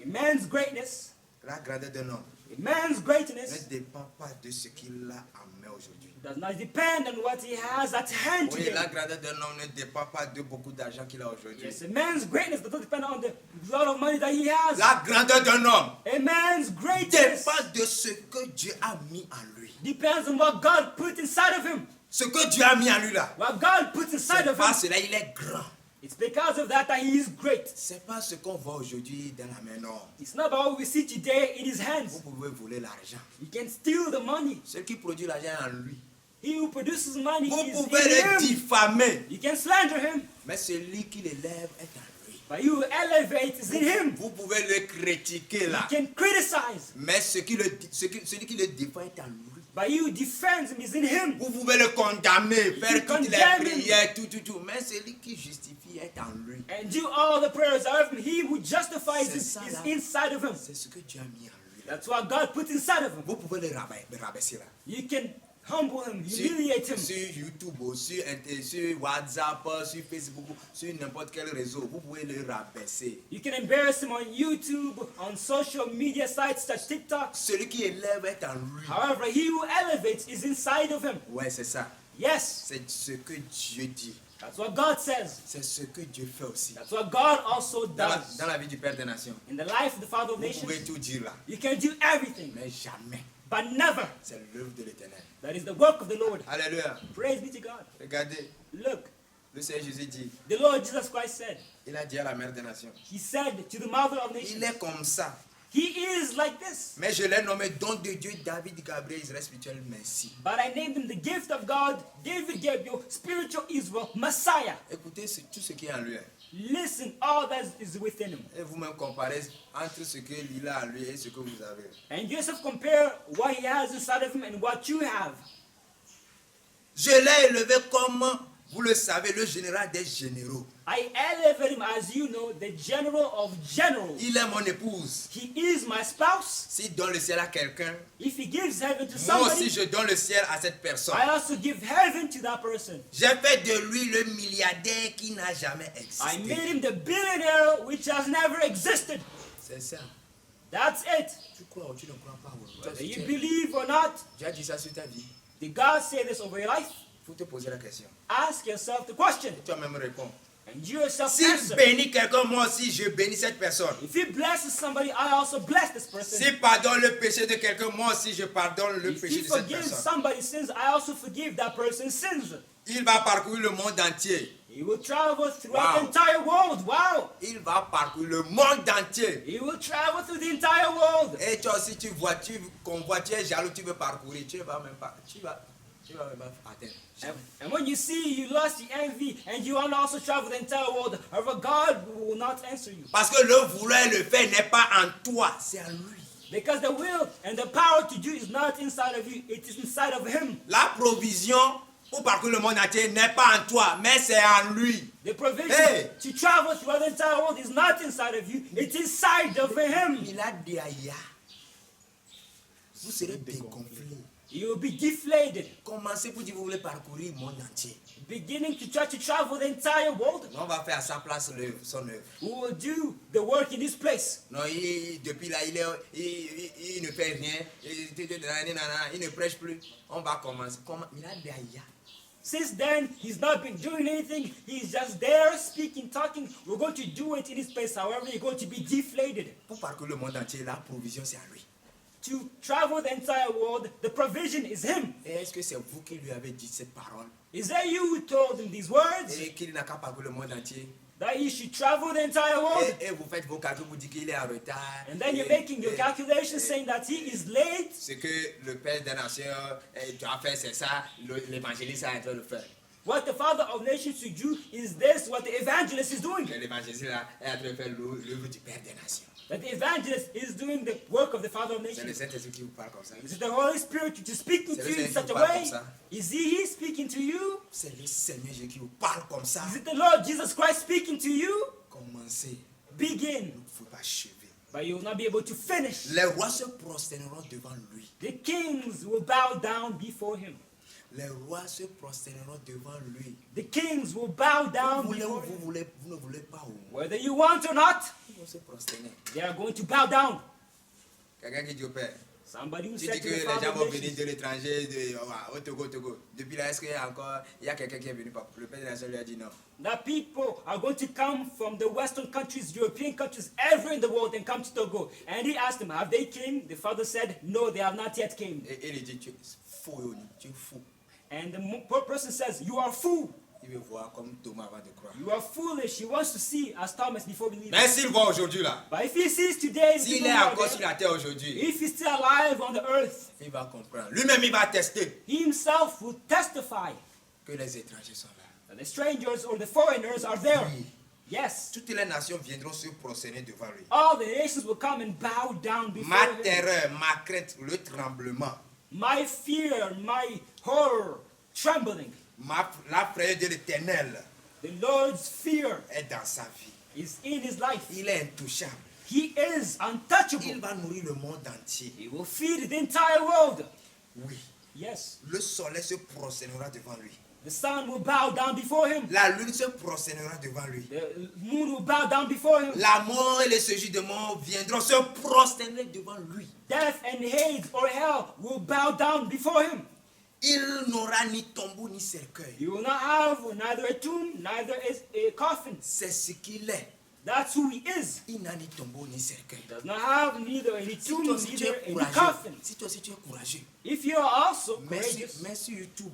a man's greatness, la grandeur d'un homme a man's ne greatness dépend pas de ce qu'il a en main aujourd'hui. does not depend on what he has at hand Oui, today. la grandeur d'un homme ne dépend pas de beaucoup d'argent qu'il a aujourd'hui. Yes, a man's greatness does not depend on the lot of money that he has. La grandeur d'un homme A man's greatness dépend de ce que Dieu a mis en lui. depends on what God put inside of him. Ce que Dieu a mis en lui là, What God puts inside c'est of pas him. cela, il est grand. It's because of that he is great. C'est pas ce qu'on voit aujourd'hui dans la main, non. It's not about what we see today in his hands. Vous pouvez voler l'argent. You can steal the money. Ce qui produit l'argent est en lui. He who produces money Vous is pouvez in le him. diffamer, You can slander him, mais celui qui l'élève est en lui. but you who elevate is in him. Vous pouvez le critiquer You là, can criticize, mais celui qui le défend est en lui. but you who defends him is in him. Vous pouvez le condamner, faire toutes les condemn him. prières, tout. Mais celui qui justifie est en lui. And do all the prayers of him. He who justifies C'est is ça, là. inside of him. C'est ce que Dieu a mis en lui. That's what God put inside of him. Vous pouvez le rabaisser là. You can humble him, humiliate him. Sur YouTube, sur WhatsApp, sur Facebook, sur n'importe quel réseau, vous pouvez le rabaisser. You can embarrass him on YouTube, on social media sites such as TikTok. Celui qui élève est en lui. However, he who elevates is inside of him. Ouais, c'est ça. Yes, C'est ce que Dieu dit. that's what God says. C'est ce que Dieu fait aussi. That's what God also does. Dans la vie du Père des Nations, In the life of the Father of vous pouvez Nations, tout dire là, you can do everything, mais jamais. but never. C'est l'œuvre de l'Éternel. That is the work of the Lord. Alléluia. Praise be to God. Regardez, Look, le Seigneur Jésus dit, the Lord Jesus Christ said, il a dit à la Mère des Nations, He said to the Mother of il Nations, est comme ça. He is like this. Mais je l'ai nommé don de Dieu, David Gabriel, Israël spirituel, merci. But I named him the gift of God, David Gabriel, spiritual Israel, Messiah. Écoutez tout ce qui est en lui. Listen, all that is within him. Et vous-même comparez entre ce qu'il a en lui et ce que vous avez. And yourself compare what he has inside of him and what you have. Je l'ai élevé comme, vous le savez, le général des généraux. I elevate him, as you know, the general of generals. Il est mon épouse. He is my spouse. S'il donne le ciel à quelqu'un, If he gives heaven to moi aussi somebody, je donne le ciel à cette personne. I also give heaven to that person. J'ai fait de lui le milliardaire qui n'a jamais I made existé. him the billionaire which has never existed. C'est ça. That's it. Tu crois ou tu ne crois pas? Whether you believe or not, Tu as dit ça sur ta vie. did God say this over your life? Il faut te poser la question. Ask yourself the question. Toi-même réponds. And you yourself S'il answer. bénit quelqu'un, moi aussi je bénis cette personne. If he blesses somebody, I also bless this person. S'il pardonne le péché de quelqu'un, moi aussi je pardonne le If péché he de cette forgives personne. somebody's sins, I also forgive that person's sins. Il va parcourir le monde entier. He will travel throughout Wow. the entire world. Wow. Il va parcourir le monde entier. He will travel through the entire world. Et toi aussi tu vois, tu convoites, tu es jaloux, tu veux parcourir, tu vas même pas, tu vas même pas atteindre. And when you see you lost the envy and you want to also travel the entire world, however, God will not answer you. Parce que le vouloir et le faire n'est pas en toi, c'est en lui. Because the will and the power to do is not inside of you, it is inside of him. La provision pour parcourir le monde entier n'est pas en toi, mais c'est en lui. The provision Hey. to travel throughout the entire world is not inside of you, it's inside of him. Il a dit aïe. Vous serez dégonflés. You will be deflated, Commencez pour dire que vous voulez parcourir le monde entier. beginning to try to travel the entire world. Non, on va faire à sa place son œuvre. Who will do the work in this place? Non, depuis là, il ne fait rien. Il ne prêche plus. On va commencer. Il a derrière. Since then, he's not been doing anything. He's just there speaking, talking. We're going to do it in this place. However, you're going to be deflated. Pour parcourir le monde entier, la provision, c'est à lui. To travel the entire world, the provision is him. Et est-ce que c'est vous qui lui avez dit cette parole? Is that you who told him these words? Et qu'il n'a qu'à parcourir le monde entier. That he should travel the entire world? Et vous faites vos calculs, vous dites qu'il est en retard. And then you're making your calculations saying that he is late? Ce que le Père des Nations doit faire, c'est ça. L'évangéliste est en train de faire. What the Father of Nations should do is this, what the evangelist is doing. L'évangéliste là est en train de faire l'œuvre du Père des Nations. That the evangelist is doing the work of the Father of C'est le Nations. Saint-Esprit qui vous parle comme ça. Is it the Holy Spirit which is speaking C'est to le you in Seigneur such qui a vous parle way? comme ça. Is he speaking to you? C'est le Seigneur Jésus qui vous parle comme ça. Is it the Lord Jesus Christ speaking to you? Commencez. Begin, Vous ne pouvez pas achever. but you will not be able to finish. Les rois se prosterneront devant lui. The kings will bow down before him. Les rois se prosterneront devant lui. The kings will bow Vous, down voulez, before vous, him. voulez, vous ne voulez pas ou Whether you want or not, ils vont se prosterner. they are going to bow down. Quelqu'un qui dit au Père, Somebody who tu said dis to que the les Father gens of vont venir Nations, de l'étranger, au Togo. Depuis là, est-ce qu'il y a encore, il y a quelqu'un qui est venu, le Père des Nations lui a dit non. that people are going to come from the Western countries, European countries, everywhere in the world and come to Togo. And he asked them, have they came? The Father said, no, they have not yet came. Et il dit, tu es fou, tu es fou. And the person says, you are fool. Il veut voir comme Thomas avant de croire. You are foolish. He wants to see as Thomas before believing. Mais s'il voit aujourd'hui là, But if he sees today, the s'il people est who are encore sur there, la terre aujourd'hui, if he's still alive on the earth, il va comprendre. Lui-même, il va attester he himself will testify que les étrangers sont là. that the strangers or the foreigners are there. Oui. Yes. Toutes les nations viendront se prosterner devant lui. All the nations will come and bow down before Ma him. terreur, ma crainte, le tremblement, My fear, my horror, trembling, la frayeur de l'éternel the Lord's fear est dans sa vie. is in his life. Il est intouchable. He is Il untouchable. va nourrir le monde entier. He will feed the entire world. Oui. Yes. Le soleil se prosternera devant lui. The sun will bow down before him. La lune se prosternera devant lui. The moon will bow down before him. La mort et les séjours de mort viendront se prosterner devant lui. Death and Hades or hell will bow down before him. Il n'aura ni tombeau ni cercueil. He will not have neither a tomb, neither a coffin. C'est ce qu'il est. That's who he is. Il n'a ni tombeau ni cercueil. Does not have neither any Si tomb, toi aussi tu neither es any courageux, coffin. si toi aussi tu es courageux, If you are also mets courageous, sur YouTube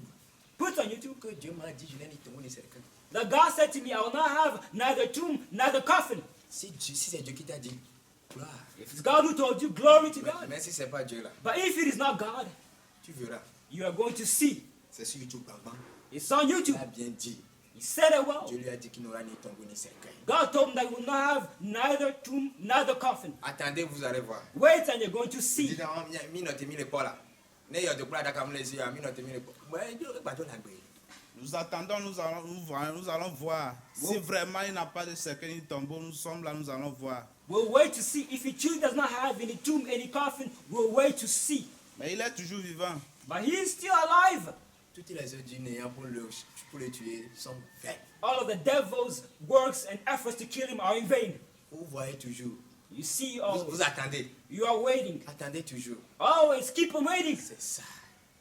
put on YouTube. que Dieu m'a dit je n'ai ni tombeau ni cercueil. That God said to me, I will not have neither tomb, neither coffin. Si c'est Dieu qui t'a dit, gloire. If it's God who told you, glory to God. Mais si ce n'est pas Dieu là, But if it is not God, tu verras. you are going to see. C'est sur YouTube, bang, bang. It's on YouTube. Il a bien dit. He said it well. Dieu lui a dit qu'il n'aura ni tombeau ni cercueil. God told him that he will not have neither tomb, neither coffin. Attendez, vous allez voir. Wait and you're going to Dis see. donc, mi note mi le pas là. Ne yo de prada comme les yeux, mi note mi le pas. Ouais, Dieu va donner la grille. Nous attendons, nous allons voir. Si vraiment il n'a pas de cercueil ni tombeau, nous sommes là, nous allons voir. We'll wait to see. If he truly does not have any tomb, any coffin, we'll wait to see. Mais il est toujours vivant. But he is still alive. Toutes les œuvres du néant pour le tuer sont vaines. All of the devil's works and efforts to kill him are in vain. Vous voyez toujours. You see Vous always. attendez. You are waiting. Attendez toujours. Always keep on waiting. C'est ça.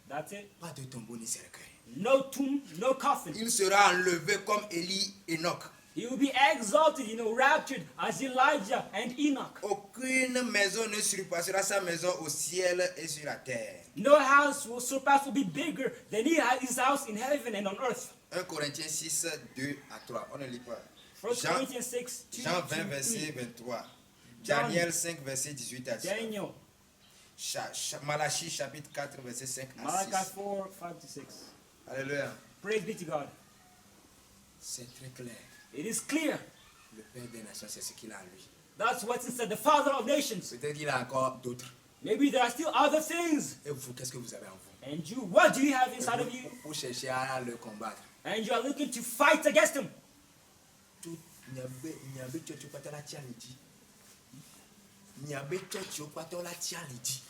That's it. Pas de tombeau ni cercueil. No tomb, no coffin. Il sera enlevé comme Élie et Enoch. He will be exalted, raptured as Elijah and Enoch. Aucune maison ne surpassera sa maison au ciel et sur la terre. No house will surpass, will be bigger than his house in heaven and on earth. 1 Corinthiens 6, 2 à 3. On ne lit pas. 1 Jean, Corinthians 6, 2, Jean 20, 2, verset 3. 23. John. Daniel 5, verset 18 à 19. Daniel, Malachie chapitre 4, verset 5 à Malachi 6. 4, 5 to 6. Alléluia. Praise be to God. C'est très clair. It is clear. Le Père des Nations, c'est ce qu'il a en lui. That's what's inside the Father of nations. Peut-être qu'il a encore d'autres. Maybe there are still other things. Et vous, qu'est-ce que vous avez en vous? And you, what do you have inside of you? Vous cherchez à le combattre. And you are looking to fight against him. Tout nyabe chocho patola tialidi. Nyabe chocho patola tialidi.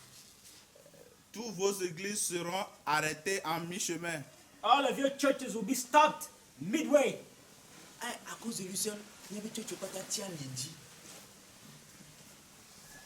Tous vos églises seront arrêtées en mi-chemin. All of your churches will be stopped midway. À cause de lui seul, il y avait tout pas tiens dit.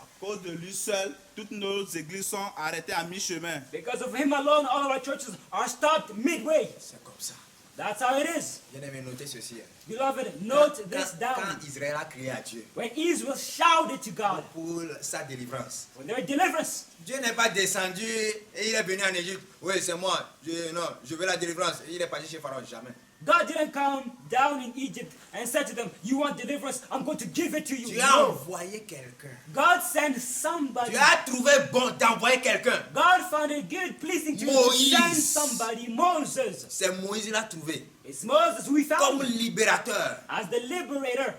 À cause de lui seul, toutes nos églises sont arrêtées à mi-chemin. Because of him alone, all of our churches are stopped midway. C'est comme ça. That's how it is. Bien-aimé, notez ceci. Beloved, note this Quand down. Israël a crié à Dieu When Israel shouted to God pour sa délivrance, for their deliverance, Dieu n'est pas descendu et il est venu en Égypte. Oui, c'est moi. Je veux la délivrance. Et il est parti chez Pharaon. Jamais. God didn't come down in Egypt and said to them, you want deliverance? I'm going to give it to you. Tu as No. envoyé quelqu'un. God sent somebody. Tu as trouvé bon d'envoyer quelqu'un. God found it good, pleasing to you to Moïse. send somebody, Moses. C'est Moïse qui l'a trouvé It's Moses we comme found libérateur. as the liberator.